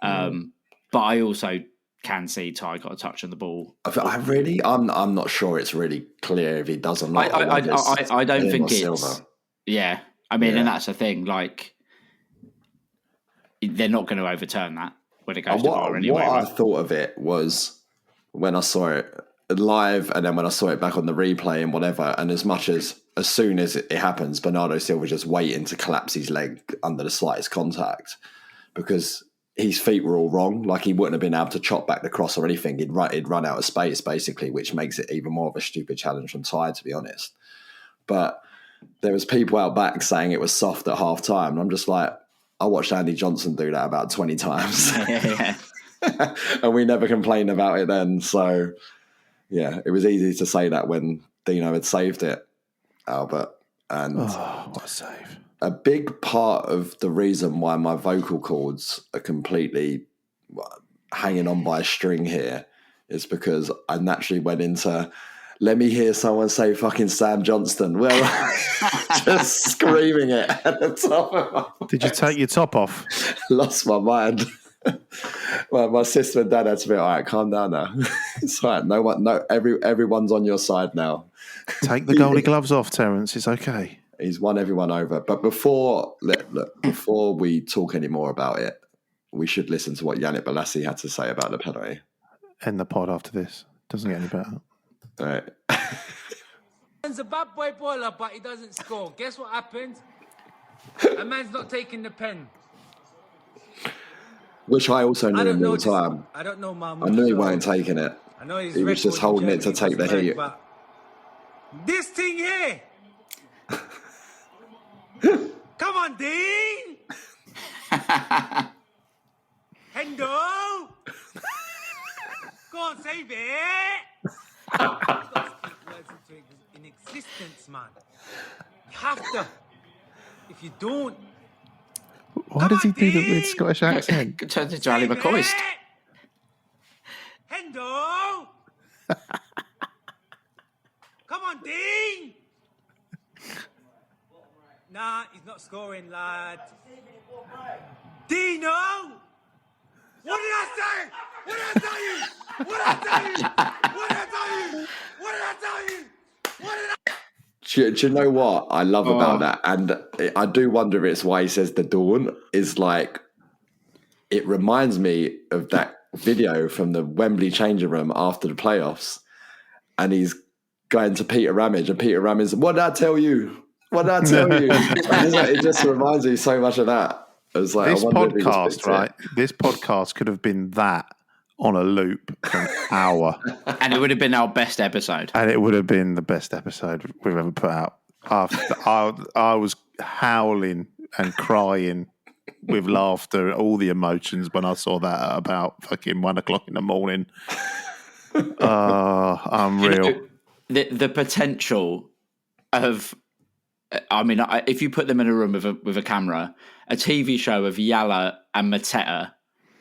But I also can see Ty got a touch on the ball. I'm not sure it's really clear if he does or not. I don't think it's Silver. Yeah, I mean, and that's the thing. Like, they're not going to overturn that when it goes to VAR anyway. What I thought of it was when I saw it live, and then when I saw it back on the replay and whatever. And as soon as it happens, Bernardo Silva just waiting to collapse his leg under the slightest contact because his feet were all wrong. Like he wouldn't have been able to chop back the cross or anything. He'd run out of space basically, which makes it even more of a stupid challenge from Ty, to be honest. But there was people out back saying it was soft at half time. And I'm just like, I watched Andy Johnson do that about 20 times. And we never complained about it then. So, yeah, it was easy to say that when Dino had saved it, Albert. And what a save. A big part of the reason why my vocal cords are completely hanging on by a string here is because I naturally went into, let me hear someone say fucking Sam Johnston. Well, just screaming it at the top of my Did you take your top off? Lost my mind. Well, my sister and dad had to be, all right, calm down now. It's all right. Everyone's on your side now. Take the goalie gloves off, Terence. It's okay. He's won everyone over. But before we talk any more about it, we should listen to what Yannick Bolasie had to say about the penalty. End the pod after this. Doesn't get any better. All right. He's a bad boy baller, but he doesn't score. Guess what happens? A man's not taking the pen. Which I also knew in real time. I don't know, Mum. I knew he weren't taking it. I know he was just holding it to take the heat. But this thing here. Come on, Dean. Hendo. Go on, save it. In existence, man. You have to. If you don't. Why does he do the weird Scottish accent? It turns into Ali McCoist. Hendo! Come on, Dean! Nah, he's not scoring, lad. Dino! What did I say? What did I tell you? What did I tell you? What did I tell you? What did I tell you? What did I... Do you know what I love about that? And I do wonder if it's why he says the dawn is like, it reminds me of that video from the Wembley changing room after the playoffs. And he's going to Peter Ramage and Peter Ramage, what did I tell you? What did I tell you? It just reminds me so much of that. It was like, this podcast, right? This podcast could have been that on a loop for an hour. And it would have been our best episode. And it would have been the best episode we've ever put out. I was howling and crying with laughter, all the emotions when I saw that at about fucking 1 o'clock in the morning. Unreal. You know, the potential of I mean, if you put them in a room with a camera, a TV show of Yala and Mateta,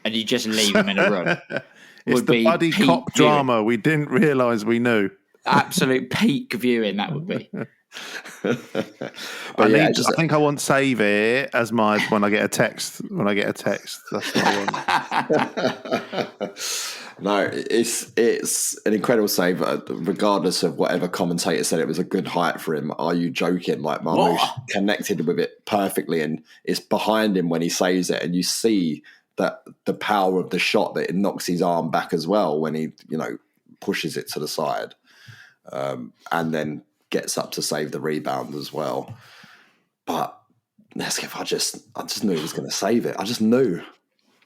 and you just leave them in a room, It's would the be buddy peak cop viewing. drama we didn't realise we knew. Absolute peak viewing that would be. But I think I want save it as my when I get a text. When I get a text, that's what I want. No, it's an incredible save, regardless of whatever commentator said it was a good height for him. Are you joking? Like Marmoush connected with it perfectly, and it's behind him when he saves it, and you see that the power of the shot that it knocks his arm back as well when he pushes it to the side, and then gets up to save the rebound as well. But Hesketh, I just knew he was going to save it. I just knew.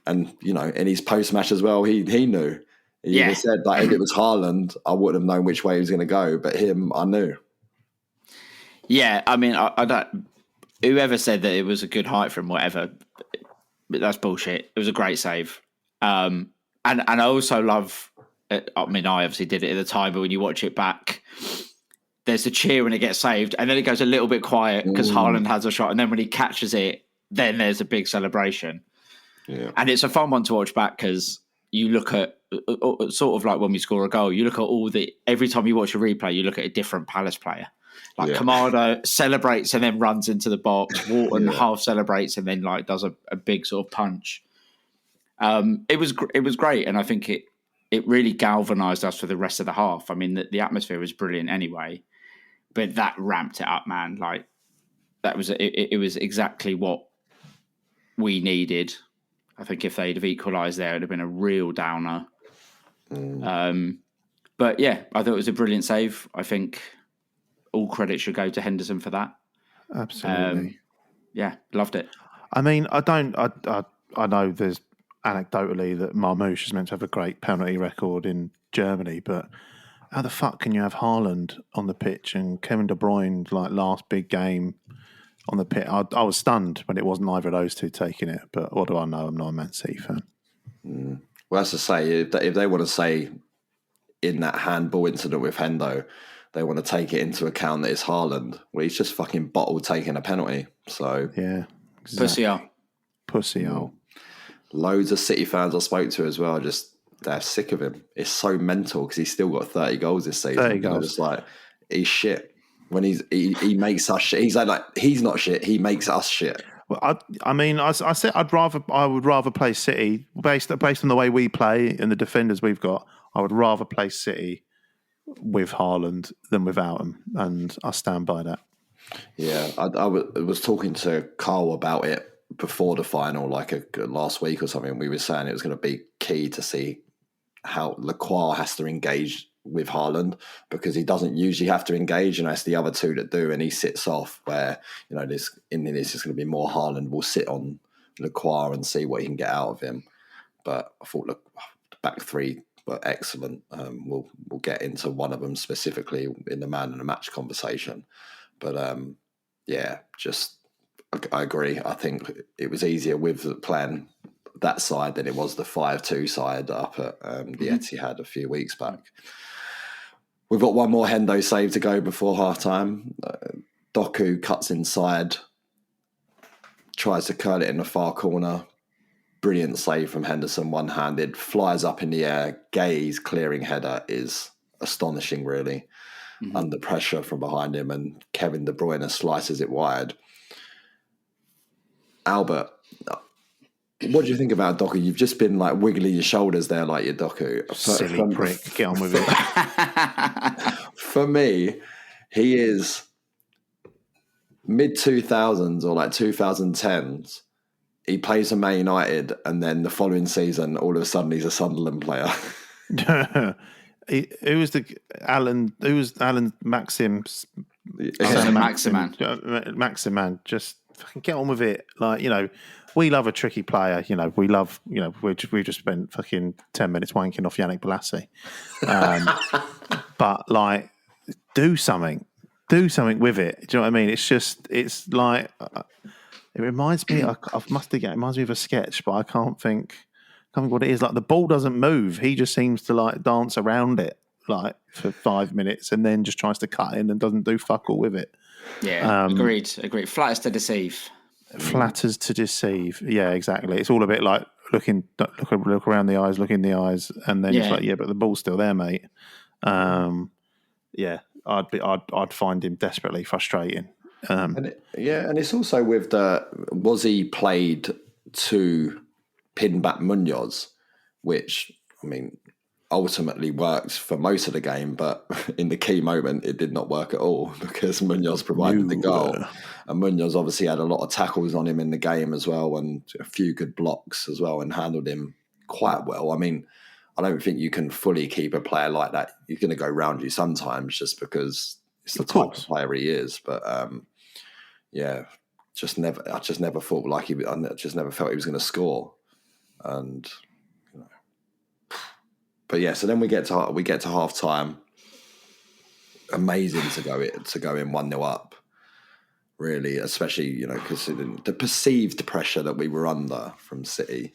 And, in his post-match as well, he knew. He even said, like, if it was Haaland, I wouldn't have known which way he was going to go. But him, I knew. Yeah, I mean, I don't... Whoever said that it was a good height for him, whatever, but that's bullshit. It was a great save. And I also love... I mean, I obviously did it at the time, but when you watch it back, there's a cheer when it gets saved, and then it goes a little bit quiet because Haaland has a shot, and then when he catches it, then there's a big celebration. Yeah. And it's a fun one to watch back because you look at sort of like when we score a goal, you look at every time you watch a replay, you look at a different Palace player. Like Kamada celebrates and then runs into the box. Wharton half celebrates and then like does a big sort of punch. It was great, and I think it really galvanised us for the rest of the half. I mean, the atmosphere was brilliant anyway, but that ramped it up, man. Like that was it was exactly what we needed. I think if they'd have equalised there, it'd have been a real downer. But yeah, I thought it was a brilliant save. I think all credit should go to Henderson for that. Absolutely. Yeah, loved it. I mean, I know there's anecdotally that Marmoush is meant to have a great penalty record in Germany, but how the fuck can you have Haaland on the pitch and Kevin De Bruyne, like last big game on the pitch? I was stunned when it wasn't either of those two taking it, but what do I know? I'm not a Man City fan. Well, as I say, if they want to say in that handball incident with Hendo, they want to take it into account that it's Haaland, well, he's just fucking bottle taking a penalty. So yeah, exactly. Pussy hole. Loads of City fans I spoke to as well, they're sick of him. It's so mental because he's still got 30 goals this season. 30 goals. Just like, he's shit. When he makes us shit. He's like he's not shit. He makes us shit. Well, I mean, I said I would rather play City based on the way we play and the defenders we've got. I would rather play City with Haaland than without him, and I stand by that. Yeah, I was talking to Carl about it before the final, like last week or something. We were saying it was going to be key to see how Lacroix has to engage with Haaland, because he doesn't usually have to engage, and it's the other two that do, and he sits off where, this is going to be more Haaland will sit on Lacroix and see what he can get out of him. But I thought, look, the back three were excellent. We'll get into one of them specifically in the man of the match conversation. But I agree. I think it was easier with playing that side than it was the 5-2 side up at the Etihad a few weeks back. We've got one more Hendo save to go before half-time. Doku cuts inside, tries to curl it in the far corner. Brilliant save from Henderson, one-handed, flies up in the air. Gay's clearing header is astonishing, really, under pressure from behind him, and Kevin De Bruyne slices it wide. Albert, what do you think about Doku? You've just been like wiggling your shoulders there like your Doku. Silly prick. Get on with it. For me, he is mid-2000s or like 2010s. He plays for Man United, and then the following season, all of a sudden, he's a Sunderland player. Who was Alan Maxim? Maximan. Just fucking get on with it. Like, we love a tricky player. We've just spent fucking 10 minutes wanking off Yannick Bolasie. But like, do something with it. Do you know what I mean? It's like, it reminds me, it reminds me of a sketch, but I can't think what it is. Like, the ball doesn't move. He just seems to like dance around it. like for 5 minutes and then just tries to cut in and doesn't do fuck all with it. Yeah, agreed. Flatters to deceive. Flatters to deceive. Yeah, exactly. It's all a bit like look around the eyes, look in the eyes, and then it's like, yeah, but the ball's still there, mate. Yeah, I'd find him desperately frustrating. And it's also with was he played to pin back Munoz, which I mean ultimately worked for most of the game, but in the key moment it did not work at all because Munoz provided the goal, and Munoz obviously had a lot of tackles on him in the game as well, and a few good blocks as well, and handled him quite well. I mean, I don't think you can fully keep a player like that. He's going to go round you sometimes just because it's the type of player he is. But I just never thought I just never felt he was going to score. And but yeah, so then we get to half time. Amazing to go in 1-0 up. Really, especially considering the perceived pressure that we were under from City.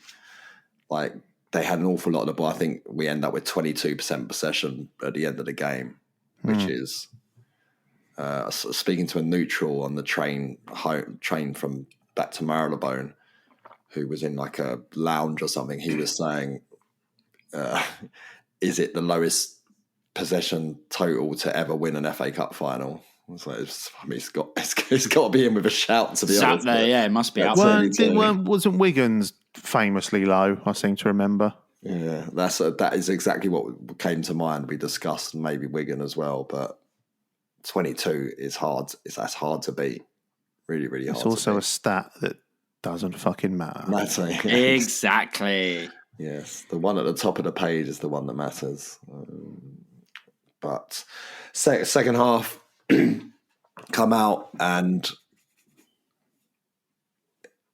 Like, they had an awful lot of the ball. I think we end up with 22% possession at the end of the game, which is speaking to a neutral on the train from back to Marylebone, who was in like a lounge or something. He was saying, "Is it the lowest possession total to ever win an FA Cup final?" I was like, it's got to be in with a shout, to be honest. There, yeah, it must be up. Wasn't Wigan's famously low? I seem to remember. Yeah, that is exactly what came to mind. We discussed maybe Wigan as well, but 22 is hard. That's hard to beat. Really, really hard. It's also a stat that doesn't fucking matter. Exactly. Yes, the one at the top of the page is the one that matters. But second half, come out, and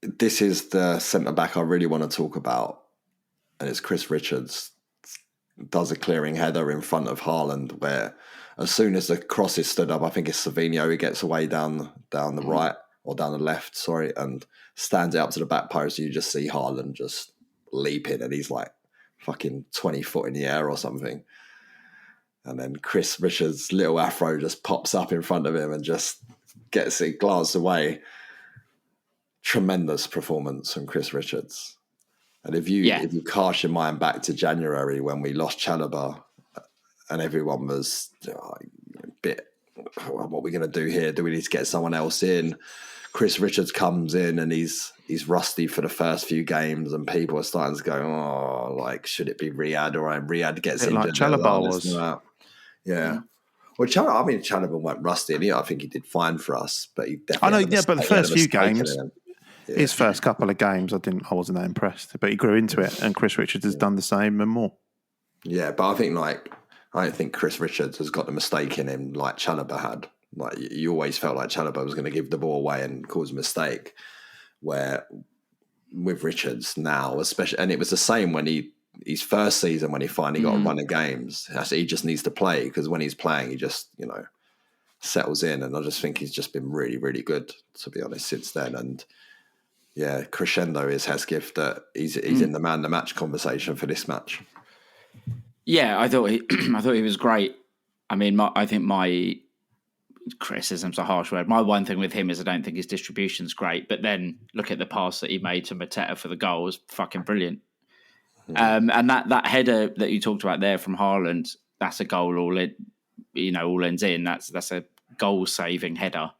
this is the centre back I really want to talk about, and it's Chris Richards. Does a clearing header in front of Haaland, where as soon as the cross is stood up, I think it's Savinho who gets away down the right or down the left, and stands it up to the back post. And you just see Haaland just leaping, and he's like fucking 20 foot in the air or something. And then Chris Richards' little afro just pops up in front of him and just gets it glanced away. Tremendous performance from Chris Richards. And if you cast your mind back to January when we lost Chalobah and everyone was a bit, what are we going to do here? Do we need to get someone else in? Chris Richards comes in and he's rusty for the first few games, and people are starting to go, oh, like, should it be Riyadh? Or Riyadh gets injured. Like Chalobah was. Yeah. Well, Chalobah went rusty, and I think he did fine for us, but he definitely. But the first few games, his first couple of games, I wasn't that impressed, but he grew into it, and Chris Richards has done the same and more. Yeah, but I don't think Chris Richards has got the mistake in him like Chalobah had. Like, you always felt like Chalobah was going to give the ball away and cause a mistake. Where with Richards now, especially, and it was the same when his first season when he finally got a run of games. He just needs to play, because when he's playing, he just settles in, and I just think he's just been really, really good, to be honest, since then. And yeah, crescendo is Hesketh that he's in the man of the match conversation for this match. Yeah, I thought he was great. I mean, I think my criticism's a harsh word. My one thing with him is I don't think his distribution's great, but then look at the pass that he made to Mateta for the goal, was fucking brilliant. And that header that you talked about there from Haaland, that's a goal all ends in. That's a goal-saving header.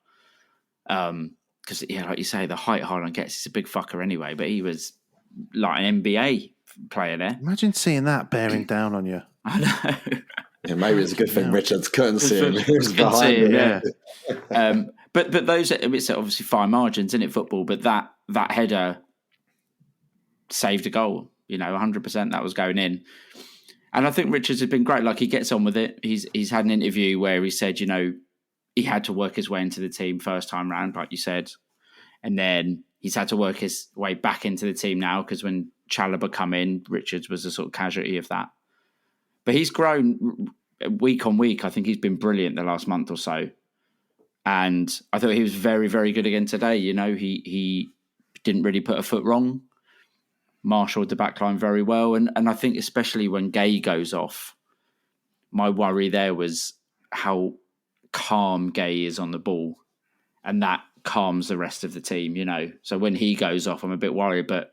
Because like you say, the height Haaland gets, he's a big fucker anyway, but he was like an NBA player there. Imagine seeing that bearing down on you. I know. Yeah, maybe it's a good thing Richards couldn't see him. He was behind him. Yeah. But those, it's obviously fine margins, isn't it, football? But that header saved a goal. 100% that was going in. And I think Richards has been great. Like, he gets on with it. He's had an interview where he said, he had to work his way into the team first time round, like you said. And then he's had to work his way back into the team now, because when Chalobah come in, Richards was a sort of casualty of that. But he's grown week on week. I think he's been brilliant the last month or so. And I thought he was very, very good again today. He didn't really put a foot wrong. Marshalled the backline very well. And I think especially when Gay goes off, my worry there was how calm Gay is on the ball, and that calms the rest of the team, you know. So when he goes off, I'm a bit worried, but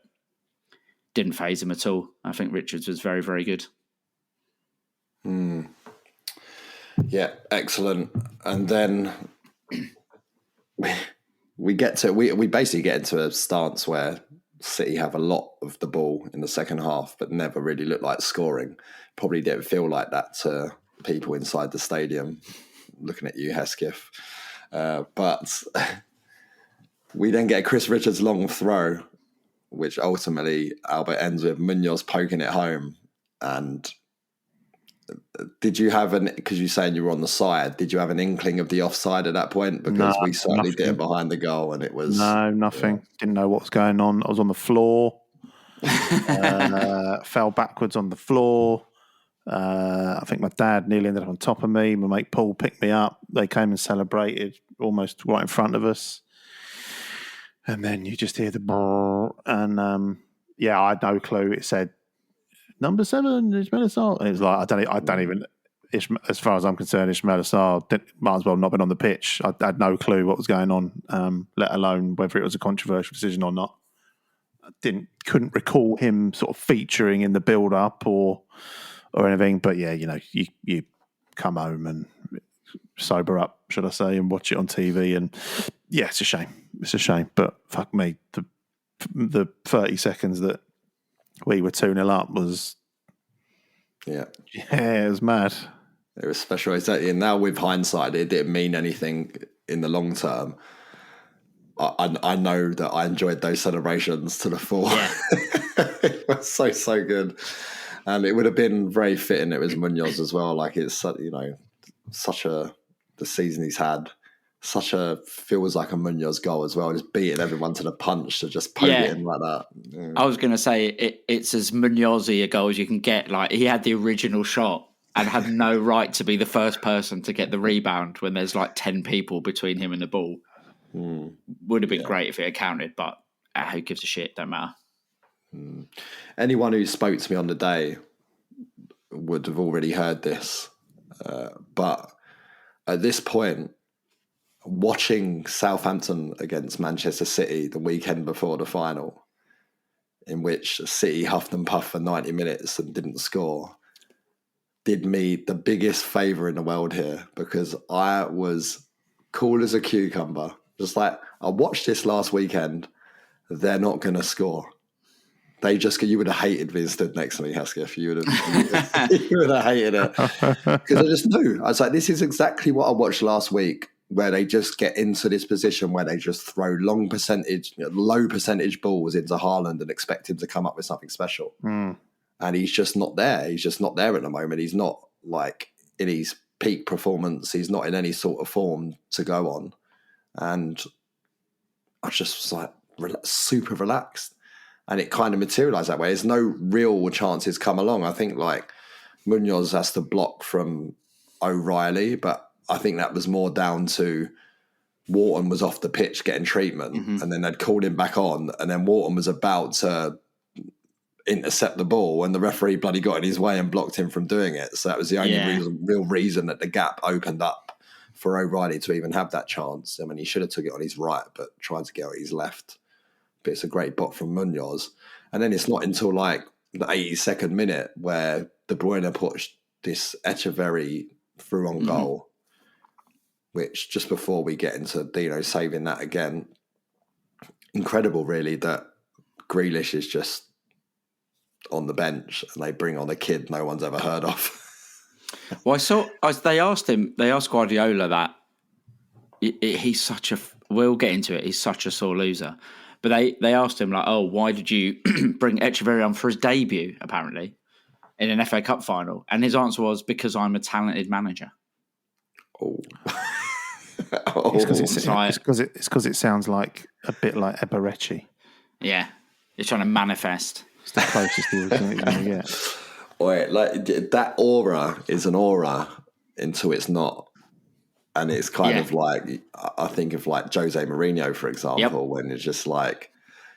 didn't faze him at all. I think Richards was very, very good. Yeah, excellent. And then we basically get into a stance where City have a lot of the ball in the second half, but never really look like scoring. Probably didn't feel like that to people inside the stadium. Looking at you, Hesketh. But we then get a Chris Richards long throw, which ultimately Albert ends with Munoz poking it home. And did you have because you're saying you were on the side, did you have an inkling of the offside at that point? Because we certainly did it behind the goal, and it was... No, nothing. Yeah. Didn't know what was going on. I was on the floor. Fell backwards on the floor. I think my dad nearly ended up on top of me. My mate Paul picked me up. They came and celebrated almost right in front of us. And then you just hear the brrr, and I had no clue. It said number 7, Ismail Assar. And it was like I don't even. As far as I'm concerned, Ismail Assar might as well not been on the pitch. I had no clue what was going on, let alone whether it was a controversial decision or not. I couldn't recall him sort of featuring in the build up or anything. But yeah, you know, you come home and sober up, should I say, and watch it on TV. And yeah, it's a shame. It's a shame. But fuck me, the 30 seconds that we were 2-0 up was... Yeah, it was mad. It was special. Exactly. And now with hindsight, it didn't mean anything in the long term. I know that I enjoyed those celebrations to the full. Yeah. It was so good. And it would have been very fitting. It was Munoz as well. Like it's, you know, the season he's had, feels like a Munoz goal as well. Just beating everyone to the punch to just poke it in like that. Yeah. I was going to say it's as Munoz-y a goal as you can get. Like he had the original shot and had no right to be the first person to get the rebound when there's like 10 people between him and the ball. Would have been great if it had counted, but who gives a shit? Don't matter. Anyone who spoke to me on the day would have already heard this. But at this point, watching Southampton against Manchester City the weekend before the final, in which City huffed and puffed for 90 minutes and didn't score, did me the biggest favour in the world here, because I was cool as a cucumber. Just like, I watched this last weekend, they're not going to score. You would have hated being stood next to me, Hesketh. You would have hated it. Because I just knew. I was like, this is exactly what I watched last week, where they just get into this position where they just throw low percentage balls into Haaland and expect him to come up with something special. And he's just not there. He's just not there at the moment. He's not like in his peak performance. He's not in any sort of form to go on. And I just was like super relaxed. And it kind of materialised that way. There's no real chances come along. I think like Munoz has to block from O'Reilly, but I think that was more down to Wharton was off the pitch getting treatment, and then they'd called him back on, and then Wharton was about to intercept the ball, and the referee bloody got in his way and blocked him from doing it. So that was the only real reason that the gap opened up for O'Reilly to even have that chance. I mean, he should have took it on his right, but tried to get on his left. But it's a great bot from Munoz. And then it's not until like the 82nd minute where De Bruyne puts this Echeverry through on goal, which just before we get into Dino saving that again, incredible really that Grealish is just on the bench and they bring on a kid no one's ever heard of. Well, they asked Guardiola that he's such a, we'll get into it, he's such a sore loser. But they asked him, like, oh, why did you bring Echeverry on for his debut, apparently, in an FA Cup final? And his answer was, because I'm a talented manager. Oh. It's because it sounds like a bit like Eberechi. Yeah, he's trying to manifest. It's the closest he was going to get. Wait, like that aura is an aura until it's not. And it's kind of like, I think of like Jose Mourinho, for example, when it's just like,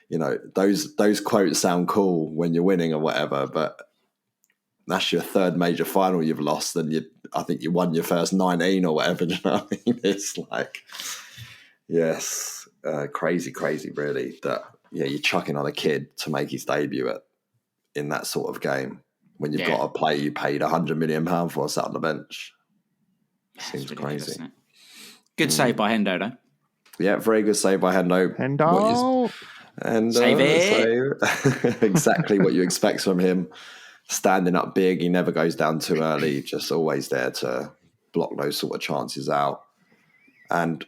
you know, those quotes sound cool when you're winning or whatever, but that's your third major final you've lost, and I think you won your first 19 or whatever. Do you know what I mean? It's like, yes, crazy, really. That you're chucking on a kid to make his debut in that sort of game when you've got a player you paid £100 million for sat on the bench. Seems crazy. Good save by Hendo, though. Yeah, very good save by Hendo. And save it. Exactly what you expect from him. Standing up big, he never goes down too early, just always there to block those sort of chances out. And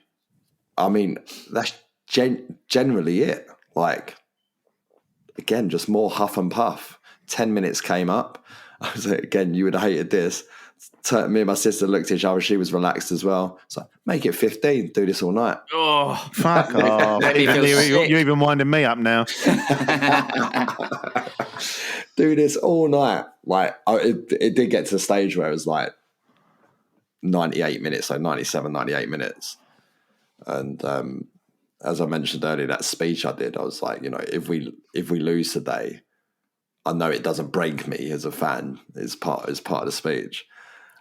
I mean, that's generally it. Like, again, just more huff and puff. 10 minutes came up. I was like, again, you would have hated this. Me and my sister looked at each other. She was relaxed as well. So make it 15. Do this all night. Oh, fuck off! You even winding me up now. Do this all night. Like it did get to the stage where it was like 98 minutes, so 97, 98 minutes. And as I mentioned earlier, that speech I did, I was like, if we lose today, I know it doesn't break me as a fan. It's part of the speech.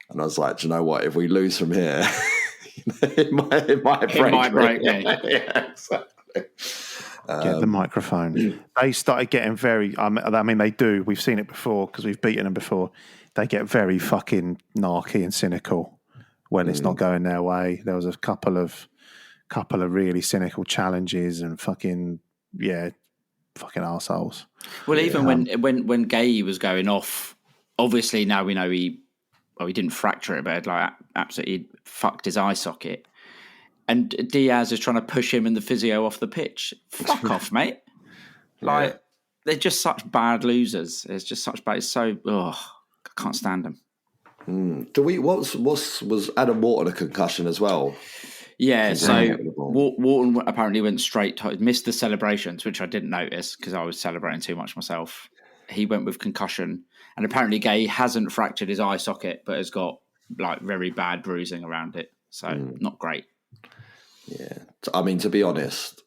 And I was like, do you know what? If we lose from here, it might break me. Yeah, exactly. Get the microphone. They started getting very. I mean, they do. We've seen it before because we've beaten them before. They get very fucking narky and cynical when it's not going their way. There was a couple of really cynical challenges and fucking arseholes. Well, even when Gay was going off, obviously now we know he didn't fracture it, but like absolutely fucked his eye socket. And Diaz is trying to push him and the physio off the pitch. Fuck off, mate. Like, they're just such bad losers. It's just such bad. It's so, I can't stand them. Was Adam Wharton a concussion as well? Yeah, so Wharton apparently went straight to, missed the celebrations, which I didn't notice because I was celebrating too much myself. He went with concussion. And apparently Gay hasn't fractured his eye socket, but has got like very bad bruising around it. So not great. Yeah. I mean, to be honest,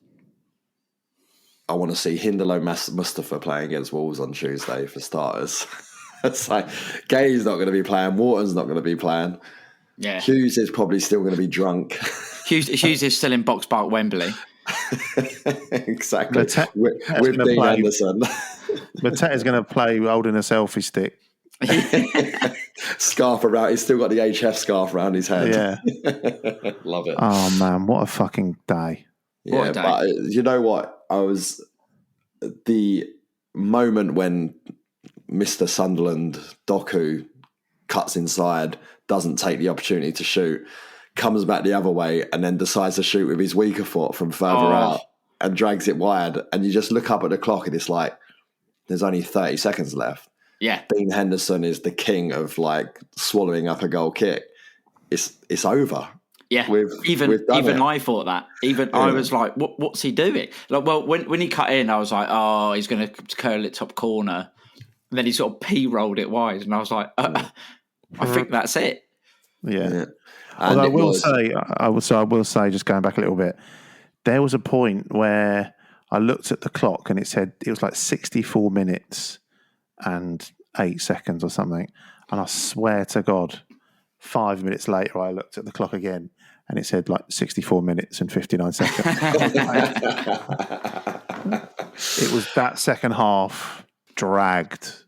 I want to see Hindalo Mustafa playing against Wolves on Tuesday for starters. It's like Gay's not going to be playing. Wharton's not going to be playing. Yeah. Hughes is probably still going to be drunk. Hughes is still in Box Park, Wembley. Exactly. With Dean Anderson. Mateta's going to play holding a selfie stick. Scarf around. He's still got the HF scarf around his head. Yeah. Love it. Oh, man. What a fucking day. Yeah, but you know what? The moment when Mr. Sunderland, Doku, cuts inside, doesn't take the opportunity to shoot, comes back the other way and then decides to shoot with his weaker foot from further out and drags it wide. And you just look up at the clock and it's like, there's only 30 seconds left. Yeah. Dean Henderson is the king of like swallowing up a goal kick. It's over. Yeah. Even I thought that. I was like, what's he doing? Like, well, when he cut in, I was like, oh, he's going to curl it top corner. And then he sort of P-rolled it wide. And I was like, I think that's it. Yeah. Although I will say, just going back a little bit, there was a point where I looked at the clock and it said it was like 64 minutes and 8 seconds or something. And I swear to God, 5 minutes later, I looked at the clock again and it said like 64 minutes and 59 seconds. It was that second half dragged.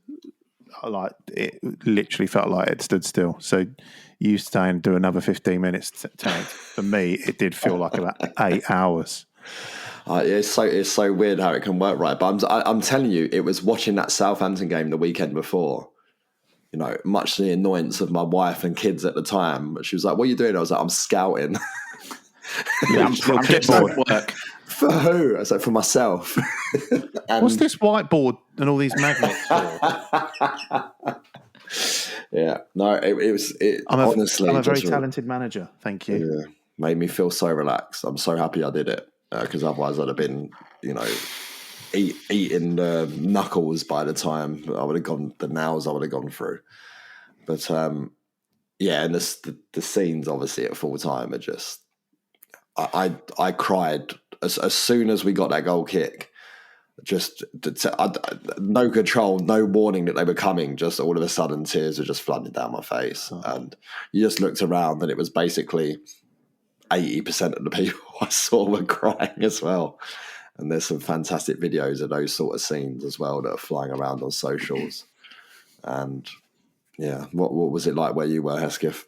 Like it literally felt like it stood still. So you stay and do another 15 minutes. For me, it did feel like about 8 hours. It's so weird how it can work, right? But I'm telling you, it was watching that Southampton game the weekend before. You know, much to the annoyance of my wife and kids at the time. She was like, "What are you doing?" I was like, "I'm scouting." Yeah, I'm just at work. For who? I was like, for myself. What's this whiteboard and all these magnets for? Yeah, no, it was. Honestly, I'm a very talented manager. Thank you. Yeah, made me feel so relaxed. I'm so happy I did it because otherwise I'd have been, eating knuckles by the time I would have gone. The nails I would have gone through. But yeah, and the scenes obviously at full time are just. I cried as soon as we got that goal kick. Just no control, no warning that they were coming. Just all of a sudden, tears were just flooding down my face, and you just looked around, and it was basically 80% of the people I saw were crying as well. And there's some fantastic videos of those sort of scenes as well that are flying around on socials. And yeah, what was it like where you were, Hesketh?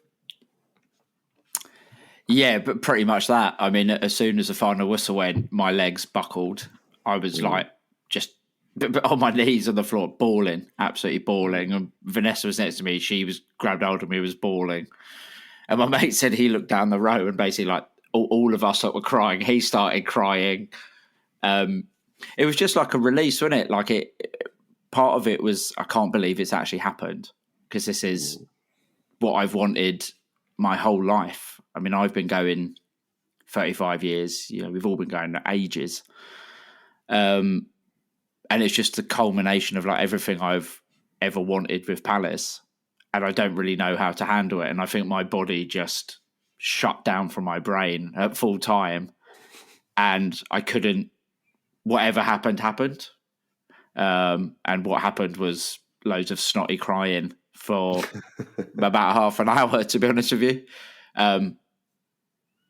Yeah, but pretty much that. I mean, as soon as the final whistle went, my legs buckled. I was like just on my knees on the floor, bawling, absolutely bawling. And Vanessa was next to me. She was grabbed hold of me, was bawling. And my mate said he looked down the row and basically like all of us were crying. He started crying. It was just like a release, wasn't it? Like part of it was, I can't believe it's actually happened, because this is what I've wanted my whole life. I mean, I've been going 35 years, we've all been going ages. And it's just the culmination of like everything I've ever wanted with Palace. And I don't really know how to handle it. And I think my body just shut down from my brain at full time. And I couldn't, whatever happened. And what happened was loads of snotty crying for about half an hour, to be honest with you.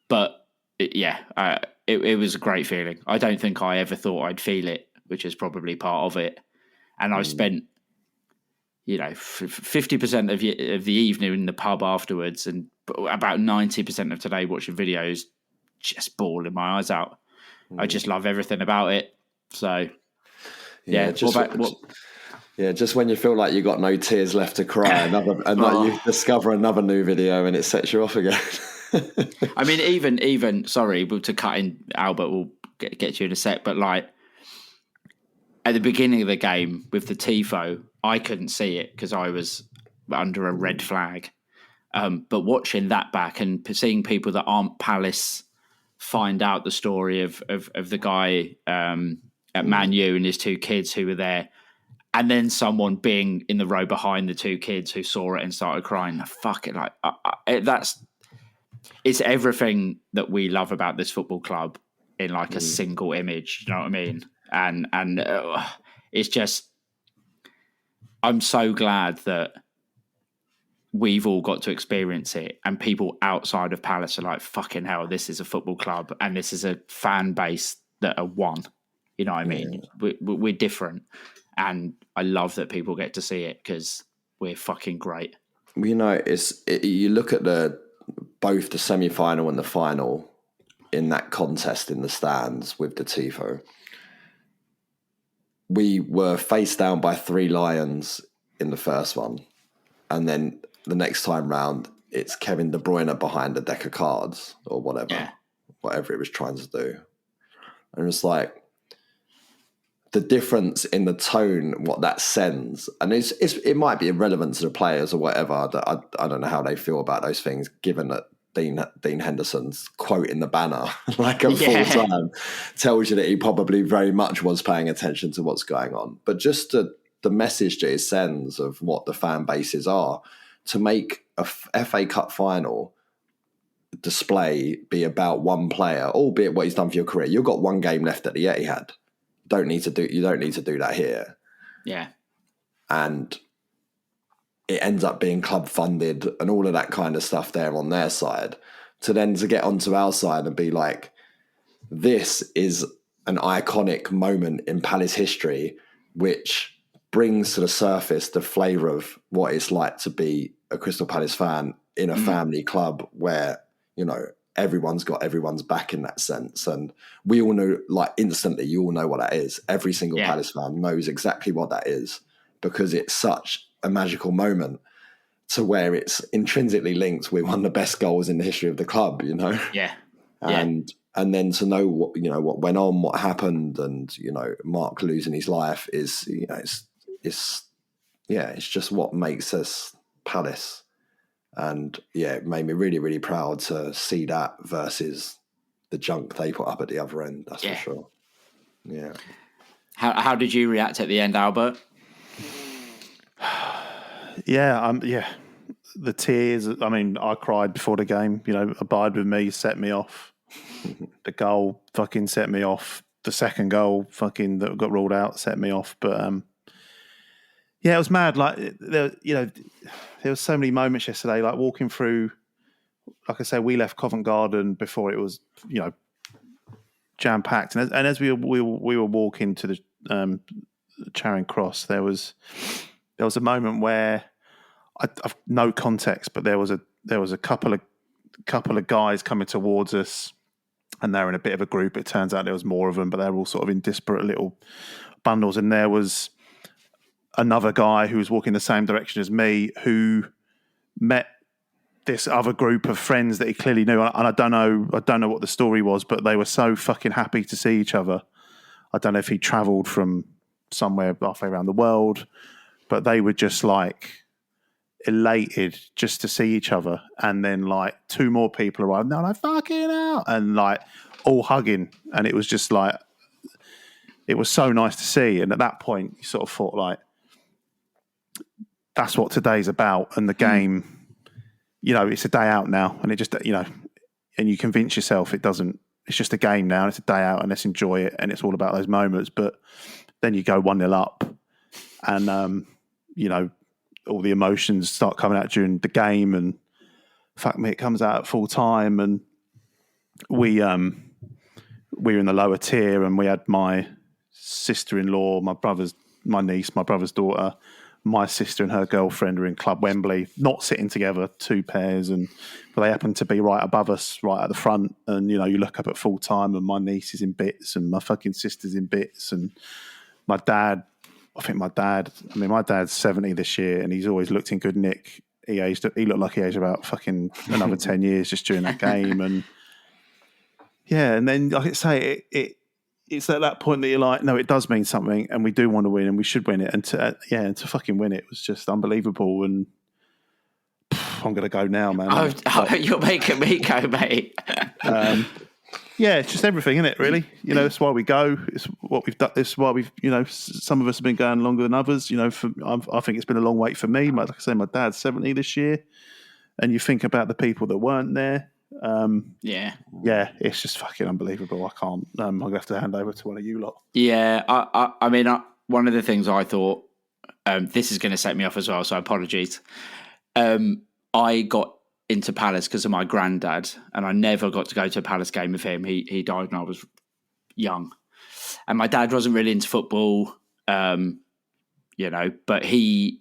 But it was a great feeling. I don't think I ever thought I'd feel it, which is probably part of it. And I spent, 50% of the evening in the pub afterwards, and about 90% of today watching videos, just bawling my eyes out. I just love everything about it. So, just when you feel like you got no tears left to cry, you discover another new video and it sets you off again. I mean, even sorry, to cut in, Albert, we'll get to you in a sec, but like at the beginning of the game with the tifo, I couldn't see it because I was under a red flag. But watching that back and seeing people that aren't Palace find out the story of the guy at Man U and his two kids who were there, and then someone being in the row behind the two kids who saw it and started crying. Fuck it, like it's everything that we love about this football club in like a single image. You know what I mean? And it's just, I'm so glad that we've all got to experience it, and people outside of Palace are like, fucking hell, this is a football club and this is a fan base that are one. You know what I mean? Yeah. We're different, and I love that people get to see it because we're fucking great. You look at both the semi-final and the final in that contest in the stands with the tifo. We were face down by 3 Lions in the first one, and then the next time round, it's Kevin De Bruyne behind a deck of cards or whatever it was trying to do. And it's like the difference in the tone, what that sends, and it might be irrelevant to the players or whatever. I don't know how they feel about those things, given that Dean Henderson's quote in the banner, like at full time, tells you that he probably very much was paying attention to what's going on. But just the message that it sends of what the fan bases are, to make a FA Cup final display be about one player, albeit what he's done for your career. You've got one game left at the Etihad. You don't need to do that here. Yeah. And it ends up being club funded and all of that kind of stuff there on their side, to get onto our side and be like, this is an iconic moment in Palace history, which brings to the surface the flavour of what it's like to be a Crystal Palace fan in a family club where, everyone's got everyone's back in that sense. And we all know, like instantly, you all know what that is. Every single Palace fan knows exactly what that is, because it's such a magical moment to where it's intrinsically linked with one of the best goals in the history of the club, Yeah. And then to know what went on, what happened, and Mark losing his life is it's just what makes us Palace. And it made me really, really proud to see that versus the junk they put up at the other end. That's for sure. Yeah. How did you react at the end, Albert? The tears. I mean, I cried before the game. Abide with me, set me off. The goal fucking set me off. the second goal fucking that got ruled out set me off. But yeah, it was mad. Like there was so many moments yesterday. Like walking through, like I said, we left Covent Garden before it was jam packed, and as we were walking to the Charing Cross, there was a moment where I've no context, but there was a couple of guys coming towards us, and they were in a bit of a group. It turns out there was more of them, but they were all sort of in disparate little bundles. And there was another guy who was walking the same direction as me, who met this other group of friends that he clearly knew. And I don't know what the story was, but they were so fucking happy to see each other. I don't know if he travelled from somewhere halfway around the world, but they were just like elated just to see each other. And then like two more people arrived, and they're like, fucking hell, and like all hugging. And it was just like, it was so nice to see. And at that point you sort of thought like, that's what today's about. And the game, it's a day out now, and it just, and you convince yourself it's just a game now, and it's a day out, and let's enjoy it, and it's all about those moments. But then you go 1-0 up, and all the emotions start coming out during the game, and fuck me, it comes out at full time, and we were in the lower tier, and we had my sister-in-law, my niece, my brother's daughter, my sister and her girlfriend are in Club Wembley, not sitting together, two pairs, but they happen to be right above us, right at the front. And you look up at full time, and my niece is in bits, and my fucking sister's in bits, and my dad's 70 this year, and he's always looked in good nick. He looked like he aged about fucking another 10 years just during that game. And yeah, and then like I say, it's at that point that you're like, no, it does mean something, and we do want to win, and we should win it. And to fucking win it was just unbelievable. And I'm going to go now, man. You're making me go, mate. Yeah, it's just everything, isn't it? Really, that's why we go. It's what we've done. It's why we've, some of us have been going longer than others. I think it's been a long wait for me. Like I say, my dad's 70 this year, and you think about the people that weren't there. Yeah, it's just fucking unbelievable. I can't. I'm gonna have to hand over to one of you lot. Yeah, I mean, one of the things I thought, this is going to set me off as well, so apologies. I got into Palace because of my granddad, and I never got to go to a Palace game with him. He died when I was young, and my dad wasn't really into football, but he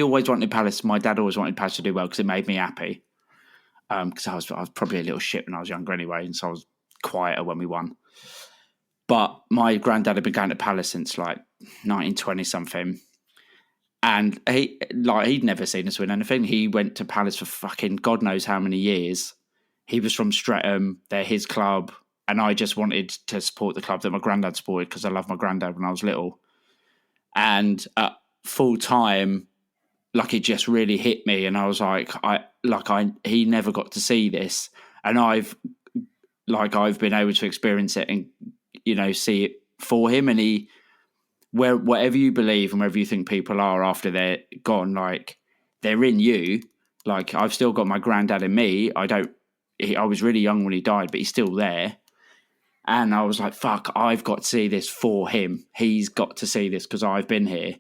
always wanted Palace. My dad always wanted Palace to do well because it made me happy. Because I was probably a little shit when I was younger anyway, and so I was quieter when we won. But my granddad had been going to Palace since like 1920 something, and he'd never seen us win anything. He went to Palace for fucking God knows how many years. He was from Streatham; they're his club, and I just wanted to support the club that my granddad supported because I loved my granddad when I was little. And at full time, like it just really hit me, and I was like, he never got to see this, and I've been able to experience it and see it for him. And whatever you believe and wherever you think people are after they're gone, like they're in you. Like I've still got my granddad in me. I was really young when he died, but he's still there. And I was like, fuck, I've got to see this for him. He's got to see this because I've been here.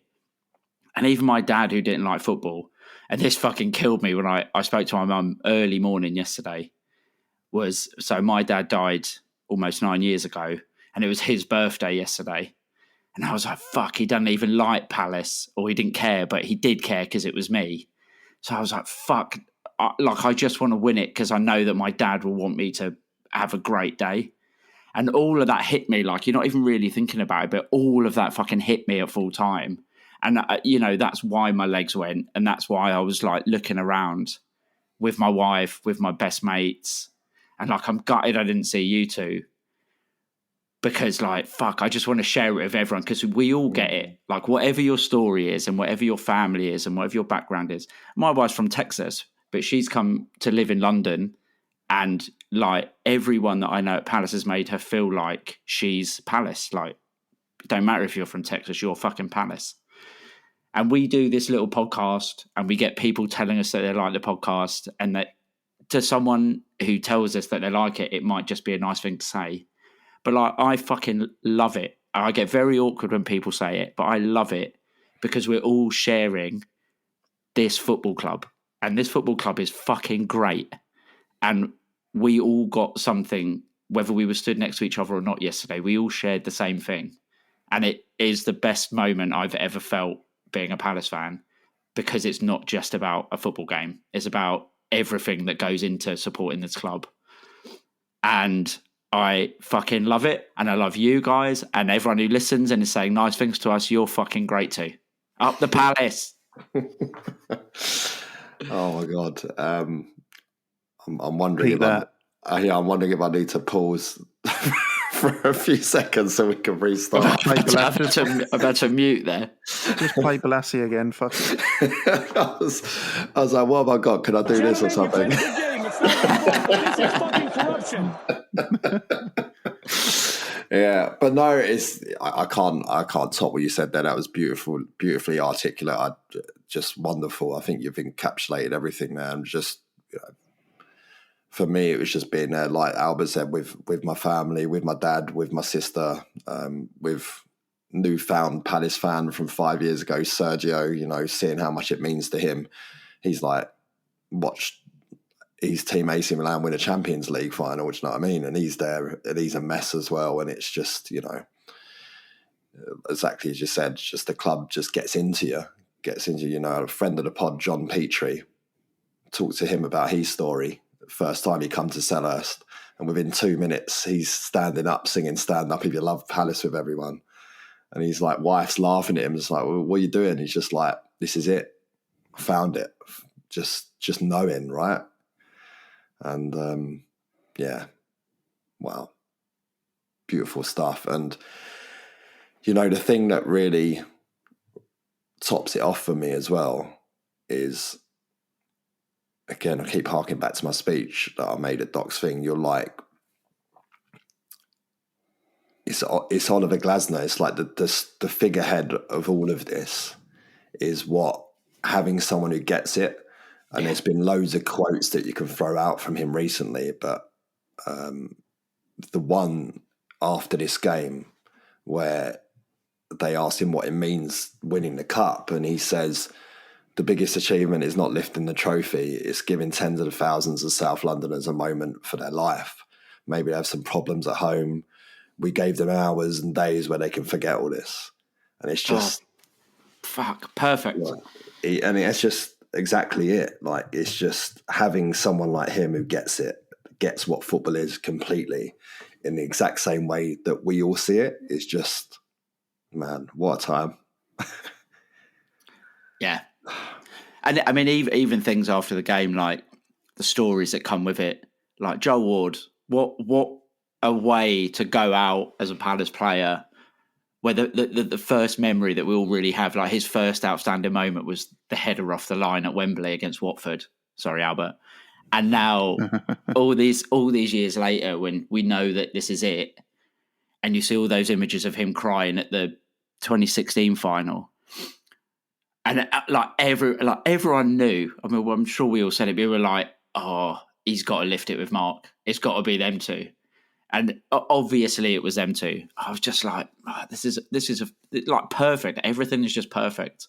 And even my dad, who didn't like football, and this fucking killed me when I spoke to my mum early morning yesterday, so my dad died almost 9 years ago, and it was his birthday yesterday. And I was like, fuck, he doesn't even like Palace, or he didn't care, but he did care because it was me. So I was like, fuck, I just want to win it because I know that my dad will want me to have a great day. And all of that hit me, like you're not even really thinking about it, but all of that fucking hit me at full time. And, that's why my legs went. And that's why I was like looking around with my wife, with my best mates. And like, I'm gutted I didn't see you two. Because like, fuck, I just want to share it with everyone because we all get it. Like whatever your story is and whatever your family is and whatever your background is. My wife's from Texas, but she's come to live in London. And like everyone that I know at Palace has made her feel like she's Palace. Like, it don't matter if you're from Texas, you're fucking Palace. And we do this little podcast and we get people telling us that they like the podcast, and that to someone who tells us that they like it, it might just be a nice thing to say. But like, I fucking love it. I get very awkward when people say it, but I love it because we're all sharing this football club, and this football club is fucking great. And we all got something, whether we were stood next to each other or not yesterday, we all shared the same thing. And it is the best moment I've ever felt being a Palace fan, because it's not just about a football game. It's about everything that goes into supporting this club. And I fucking love it. And I love you guys and everyone who listens and is saying nice things to us. You're fucking great too. Up the Palace. Oh my God. I'm wondering Repeat that. I'm wondering if I need to pause for a few seconds so we can restart. Play I've had to mute there. Just play Balassi again. Fuck it. I was like, what have I got? Can I do this or something? Yeah, but no, I can't top what you said there. That was beautifully articulate. Just wonderful. I think you've encapsulated everything there, and just, for me, it was just being there, like Albert said, with my family, with my dad, with my sister, with newfound Palace fan from 5 years ago, Sergio. Seeing how much it means to him. He's like watched his team AC Milan win a Champions League final, which, you know what I mean? And he's there, and he's a mess as well. And it's just, exactly as you said, just the club just gets into you. A friend of the pod, John Petrie, talked to him about his story. The first time he come to Selhurst, and within 2 minutes, he's standing up, singing "Stand Up If You Love Palace" with everyone. And he's like, wife's laughing at him. It's like, well, what are you doing? He's just like, this is it. I found it. Just knowing, right? And yeah, wow, beautiful stuff. And the thing that really tops it off for me as well is, again, I keep harking back to my speech that I made at Doc's thing. You're like, it's Oliver Glasner. It's like the figurehead of all of this is what having someone who gets it. And there's been loads of quotes that you can throw out from him recently, but the one after this game where they asked him what it means winning the cup, and he says, the biggest achievement is not lifting the trophy, it's giving tens of thousands of South Londoners a moment for their life. Maybe they have some problems at home. We gave them hours and days where they can forget all this. And it's just... fuck, perfect. And it's just... exactly it. Like, it's just having someone like him who gets what football is completely in the exact same way that we all see it. Is just, man, what a time. Yeah. And I mean, even things after the game, like the stories that come with it, like Joe Ward, what a way to go out as a Palace player, where the first memory that we all really have, like his first outstanding moment was the header off the line at Wembley against Watford. Sorry, Albert. And now all these years later, when we know that this is it, and you see all those images of him crying at the 2016 final, and everyone knew. I mean, I'm sure we all said it. We were like, "Oh, he's got to lift it with Mark. It's got to be them two." And obviously it was them two. I was just like, oh, this is like perfect. Everything is just perfect.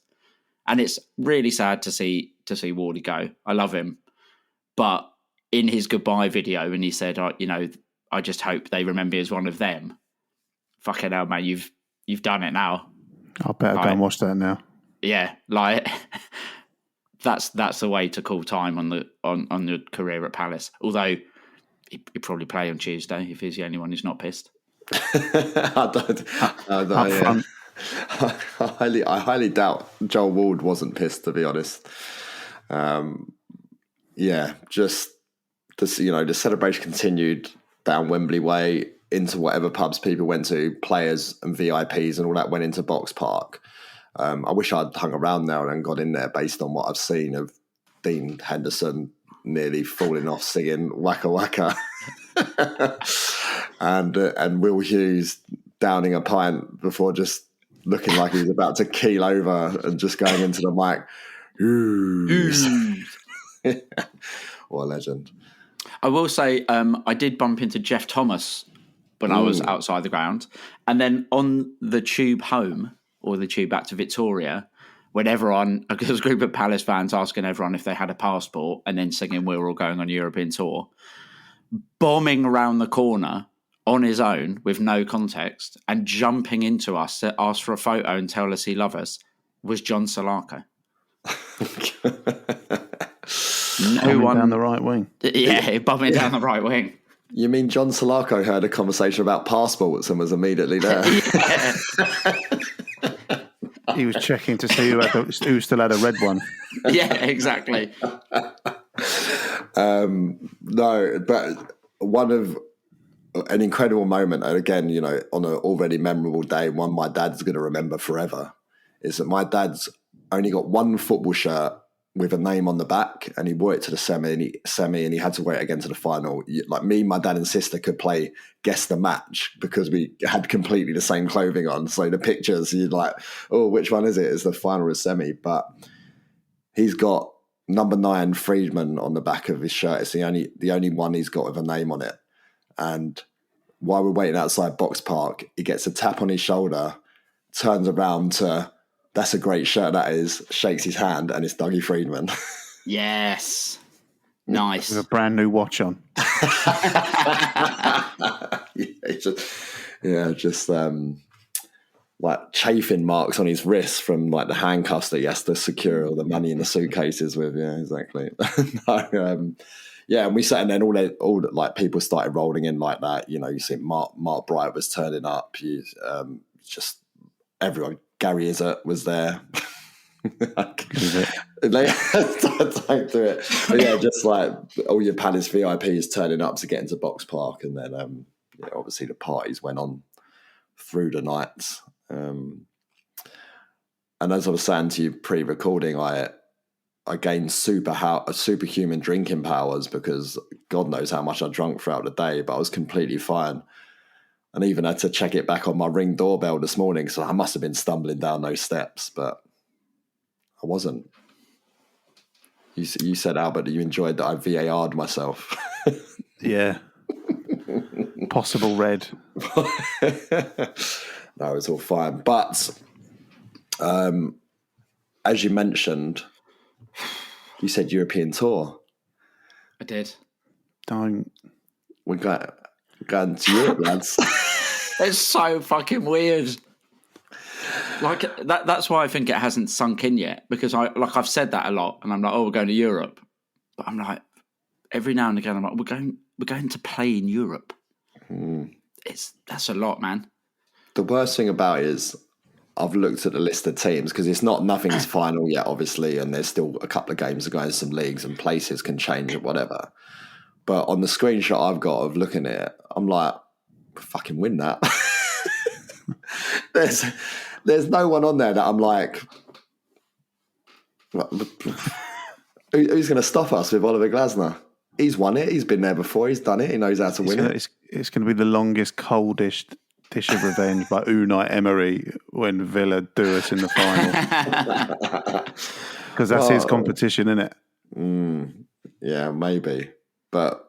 And it's really sad to see Wardy go. I love him. But in his goodbye video, when he said, I just hope they remember me as one of them. Fucking hell, man, you've done it now. I better go and watch that now. Yeah, like that's the way to call time on the career at Palace. Although he'd probably play on Tuesday if he's the only one who's not pissed. I highly doubt Joel Ward wasn't pissed, to be honest. Just the celebration continued down Wembley Way into whatever pubs people went to, players and VIPs and all that went into Box Park. I wish I'd hung around there and got in there based on what I've seen of Dean Henderson nearly falling off singing Waka Waka and Will Hughes downing a pint before just looking like he was about to keel over and just going into the mic. What a legend. I will say I did bump into Jeff Thomas when I was outside the ground. And then on the tube home or the tube back to Victoria, when everyone, there was a group of Palace fans asking everyone if they had a passport and then singing "We're all going on a European tour," bombing around the corner on his own with no context and jumping into us to ask for a photo and tell us he loved us was John Salako. Down the right wing. Yeah, bombing down the right wing. You mean John Salako heard a conversation about passports and was immediately there? He was checking to see who still had a red one. Yeah, exactly. No, but an incredible moment, and again, on an already memorable day, one my dad's going to remember forever, is that my dad's only got one football shirt with a name on the back, and he wore it to the semi, and he had to wear it again to the final. Like me, my dad and sister could play guess the match because we had completely the same clothing on. So the pictures, you're like, oh, which one is it? Is the final or semi? But he's got number 9 Friedman on the back of his shirt. It's the only one he's got with a name on it. And while we're waiting outside Box Park, he gets a tap on his shoulder, turns around to, "That's a great shirt, that is," shakes his hand, and it's Dougie Friedman. Yes. Nice. With a brand new watch on. just like chafing marks on his wrists from like the handcuffs that he has to secure all the money in the suitcases with. Yeah, exactly. And we sat, and then all like people started rolling in like that. You see Mark Bright was turning up. Just everyone. Gary Izzard was there. Don't do it. But yeah, just like all your Palace VIPs turning up to get into Box Park, and then obviously the parties went on through the night. And as I was saying to you pre-recording, I gained superhuman drinking powers because God knows how much I drank throughout the day, but I was completely fine. And even had to check it back on my Ring doorbell this morning, so I must have been stumbling down those steps, but I wasn't. You said, Albert, that you enjoyed that I VAR'd myself. Yeah. Possible red. No, it's all fine. But as you mentioned, you said European tour. I did. Don't. We're going to Europe, lads. It's so fucking weird. Like that's why I think it hasn't sunk in yet, because I've said that a lot, and I'm like, oh, we're going to Europe, but I'm like, every now and again, I'm like, we're going to play in Europe. That's a lot, man. The worst thing about it is I've looked at the list of teams because nothing's final yet, obviously, and there's still a couple of games to go in some leagues, and places can change or whatever. But on the screenshot I've got of looking at it, I'm like, fucking win that. There's no one on there that I'm like, who's going to stop us with Oliver Glasner? He's won it. He's been there before. He's done it. He knows how to win it. It's going to be the longest, coldest dish of revenge by Unai Emery when Villa do us in the final. Because that's his competition, isn't it? Yeah, maybe. But,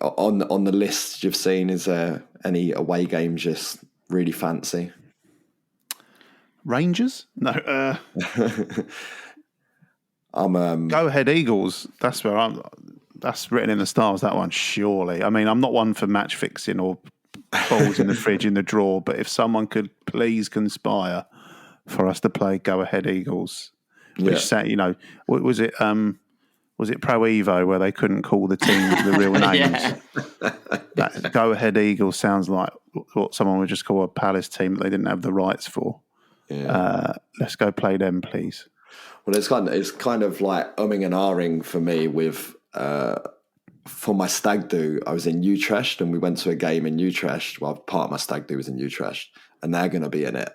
on the list you've seen, is there any away games just really fancy? Rangers? No. Go ahead, Eagles. That's where that's written in the stars, that one, surely. I mean, I'm not one for match fixing or balls in the fridge in the drawer, but if someone could please conspire for us to play Go Ahead Eagles, which was it Pro Evo where they couldn't call the teams the real names? That Go Ahead Eagles sounds like what someone would just call a Palace team that they didn't have the rights for. Let's go play them, please. Well, it's kind of like umming and ahhing for me with for my stag do. I was in Utrecht and we went to a game in Utrecht. Well, part of my stag do was in Utrecht, and they're going to be in it.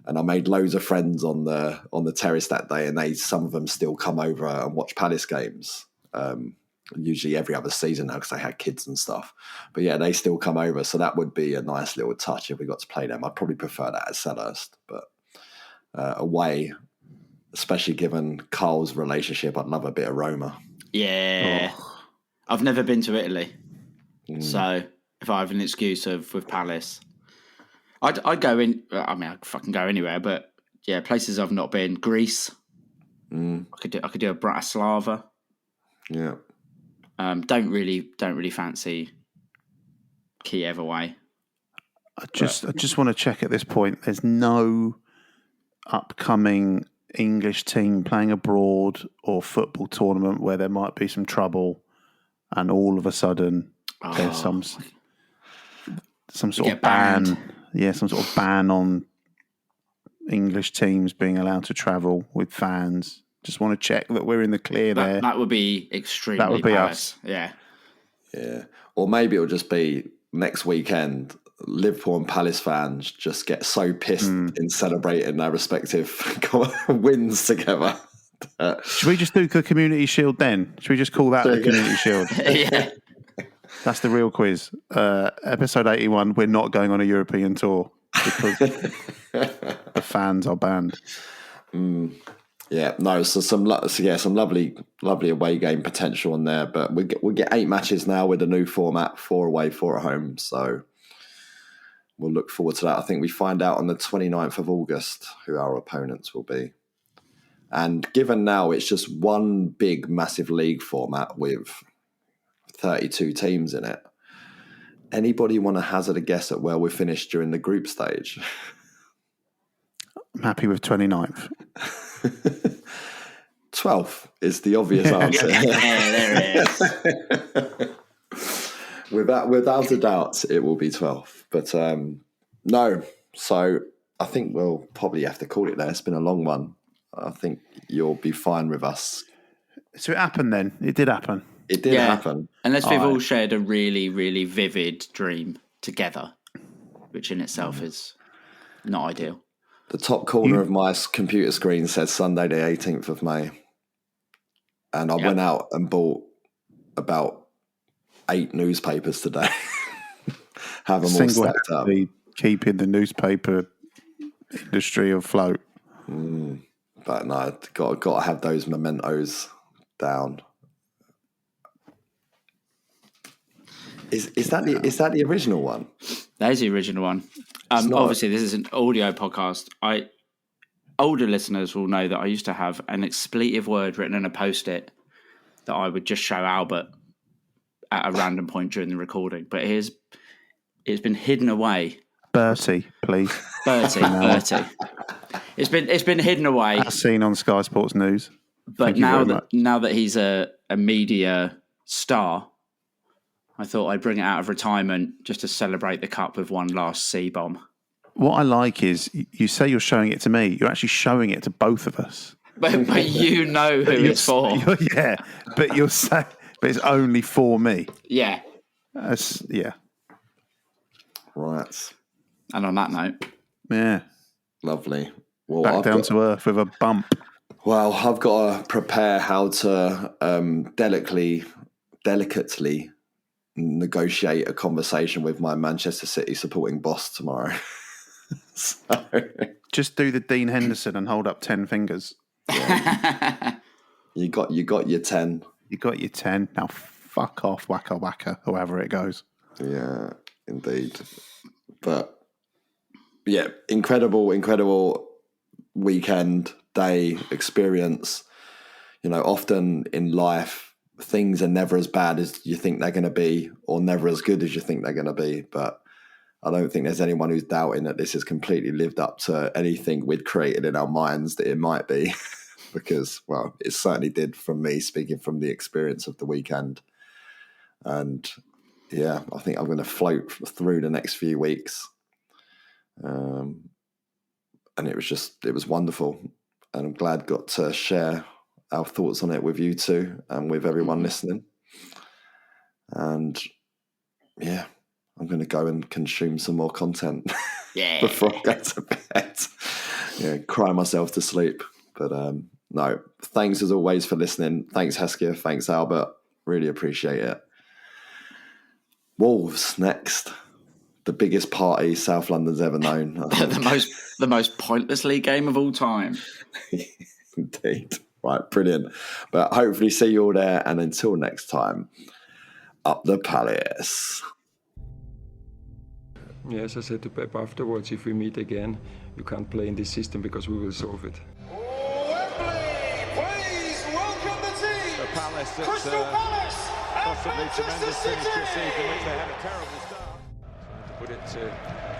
And I made loads of friends on the terrace that day, and some of them still come over and watch Palace games. Usually every other season now because they had kids and stuff. But yeah, they still come over, so that would be a nice little touch if we got to play them. I'd probably prefer that at Selhurst, but away, especially given Carl's relationship, I'd love a bit of Roma. Yeah. I've never been to Italy, so if I have an excuse with Palace. I'd go in. I mean, I'd fucking go anywhere, but yeah, places I've not been. Greece. I could do a Bratislava. Yeah. Don't really fancy Kiev away. I just want to check at this point. There's no upcoming English team playing abroad or football tournament where there might be some trouble, and all of a sudden there's some sort of ban. Banned. Yeah, some sort of ban on English teams being allowed to travel with fans. Just want to check that we're in the clear there. That would be extremely. That would be Palace. us. Yeah. Yeah. Or maybe it'll just be next weekend. Liverpool and Palace fans just get so pissed in celebrating their respective wins together. Should we just do the Community Shield then? Should we just call that the Community Shield? Yeah. That's the real quiz. Episode 81, we're not going on a European tour because the fans are banned. Yeah, no, so some lovely away game potential on there, but we'll get 8 matches now with the new format, 4 away, 4 at home, so we'll look forward to that. I think we find out on the 29th of August who our opponents will be. And given now it's just one big, massive league format with 32 teams in it, anybody want to hazard a guess at where we finished during the group stage? I'm happy with 29th. 12th is the obvious answer. There it is. Without a doubt, it will be 12th. But no, so I think we'll probably have to call it there. It's been a long one. I think you'll be fine with us. So it happened then. It did happen. It did happen. Unless we've all shared a really, really vivid dream together, which in itself is not ideal. The top corner of my computer screen says Sunday the 18th of May. And I went out and bought about 8 newspapers today. Have them all stacked up. Keeping the newspaper industry afloat. But no, got to have those mementos down. Is that the original one? That is the original one. Obviously, this is an audio podcast. Older listeners will know that I used to have an expletive word written in a post-it that I would just show Albert at a random point during the recording. But it's been hidden away. Bertie, please. Bertie. It's been hidden away. As seen on Sky Sports News. But now that he's a media star, I thought I'd bring it out of retirement just to celebrate the cup with one last C-bomb. What I like is you say you're showing it to me. You're actually showing it to both of us. But you know who it's for. Yeah, but you're saying, but it's only for me. Yeah. Yeah. Right. And on that note. Yeah. Lovely. Well, Back down to earth with a bump. Well, I've got to prepare how to delicately negotiate a conversation with my Manchester City supporting boss tomorrow. So. Just do the Dean Henderson and hold up 10 fingers. Yeah. You got your 10. You got your 10. Now fuck off, wacka wacka, however it goes. Yeah, indeed. But yeah, incredible weekend, day, experience. You know, often in life, things are never as bad as you think they're going to be, or never as good as you think they're going to be. But I don't think there's anyone who's doubting that this has completely lived up to anything we'd created in our minds that it might be. Because, well, it certainly did from me, speaking from the experience of the weekend. And yeah, I think I'm going to float through the next few weeks. And it was wonderful. And I'm glad got to share our thoughts on it with you two and with everyone listening. And yeah, I'm going to go and consume some more content before I go to bed. Yeah, cry myself to sleep. But no, thanks as always for listening. Thanks, Hesketh. Thanks, Albert. Really appreciate it. Wolves next. The biggest party South London's ever known. the most pointless league game of all time. Indeed. Right, brilliant. But hopefully see you all there. And until next time, up the Palace. Yes, I said to Pep afterwards, if we meet again, you can't play in this system because we will solve it. Wembley, please welcome the team. The Palace, that's, Crystal Palace, possibly Manchester tremendous finish City. this season, which they had a terrible start. Trying to put it to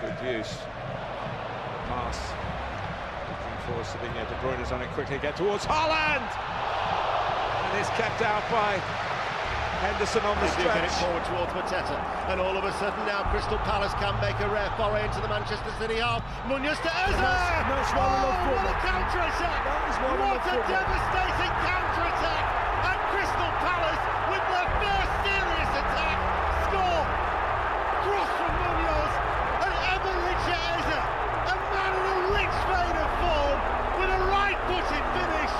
good use. Pass. Looking for Savinho. De Bruyne's on it quickly. Get towards Haaland. And it's kept out by Henderson on the They do get it stretch. forward towards Mateta, and all of a sudden now Crystal Palace can make a rare foray into the Manchester City half. Munoz to Eze! That's why we love What a football. counter-attack! That is why we What love a football. devastating counter-attack! And Crystal Palace, with their first serious attack, score! Cross from Munoz, and Eberechi Eze, a man in a rich vein of form, with a right-footed finish,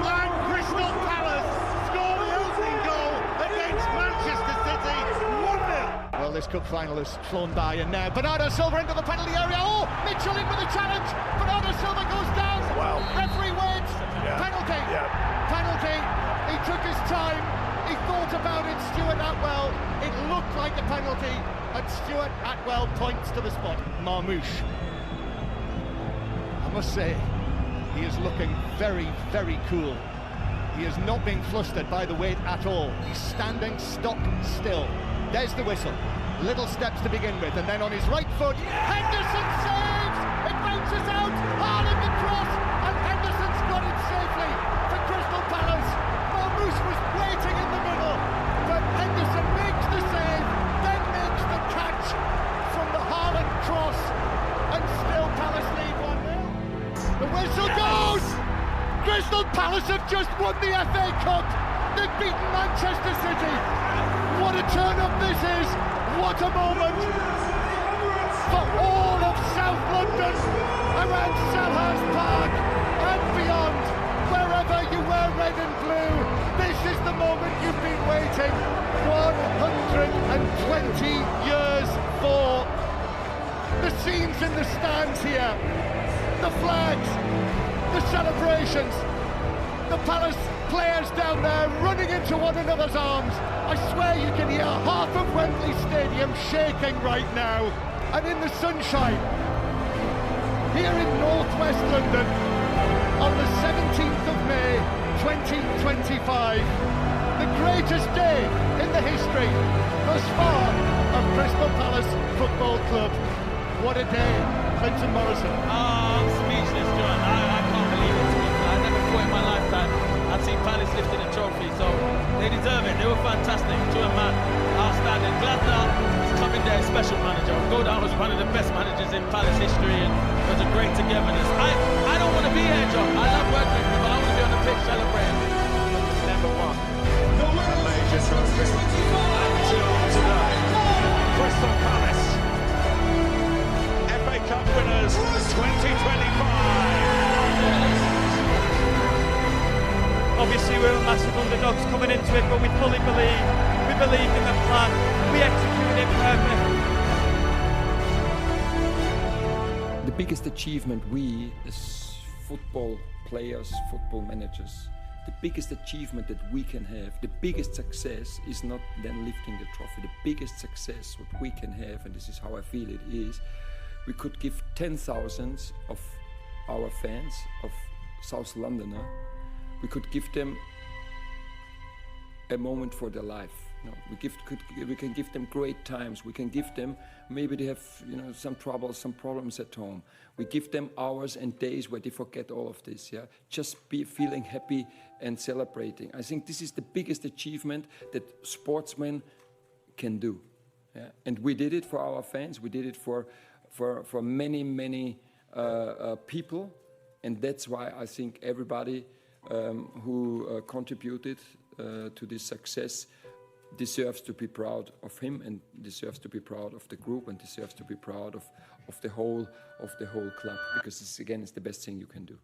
and Crystal Palace score the opening goal against Manchester City, 1-0. Well, this cup final has flown by, and now Bernardo Silva into the penalty area. Oh, Mitchell in with a challenge. Bernardo Silva goes down. Wow. Referee waits. Penalty. Penalty. He took his time. He thought about it. Stuart Atwell. It looked like a penalty, and Stuart Atwell points to the spot. Marmouche. I must say, he is looking very, very cool. He is not being flustered by the weight at all. He's standing stock still. There's the whistle. Little steps to begin with, and then on his right foot, Henderson saves! It bounces out, Haaland the cross, and Henderson's got it safely for Crystal Palace. Marmouche was waiting in the middle, but Henderson makes the save, then makes the catch from the Haaland cross, and still Palace lead 1-0. The whistle goes! Crystal Palace have just won the FA Cup. They've beaten Manchester City. What a turn-up this is. What a moment for all of South London, around Selhurst Park and beyond. Wherever you wear red and blue, this is the moment you've been waiting 120 years for. The scenes in the stands here, the flags, the celebrations, the Palace players down there running into one another's arms. I swear you can hear half of Wembley Stadium shaking right now. And in the sunshine, here in northwest London, on the 17th of May 2025, the greatest day in the history thus far of Crystal Palace Football Club. What a day, Clinton Morrison. I'm speechless, John. I can't believe it. I never thought in my lifetime I'd see Palace lifting a trophy, so they deserve it. They were fantastic. To a man, outstanding. Gladner is coming there, special manager. Go down was one of the best managers in Palace history, and it was a great togetherness. I don't want to be here, John. I love working with you, but I want to be on the pitch celebrating. Never won a major trophy until today. Crystal Palace, FA Cup winners 2025. Obviously, we were massive underdogs coming into it, but we fully believed. We believed in the plan. We executed it perfectly. The biggest achievement we, as football players, football managers, the biggest achievement that we can have, the biggest success is not then lifting the trophy. The biggest success what we can have, and this is how I feel it is, we could give 10,000 of our fans, of South Londoner, we could give them a moment for their life. You know, we can give them great times. We can give them, maybe they have some troubles, some problems at home. We give them hours and days where they forget all of this. Yeah, just be feeling happy and celebrating. I think this is the biggest achievement that sportsmen can do. Yeah? And we did it for our fans. We did it for many people, and that's why I think everybody who contributed to this success deserves to be proud of him, and deserves to be proud of the group, and deserves to be proud of the whole club, because this again is the best thing you can do.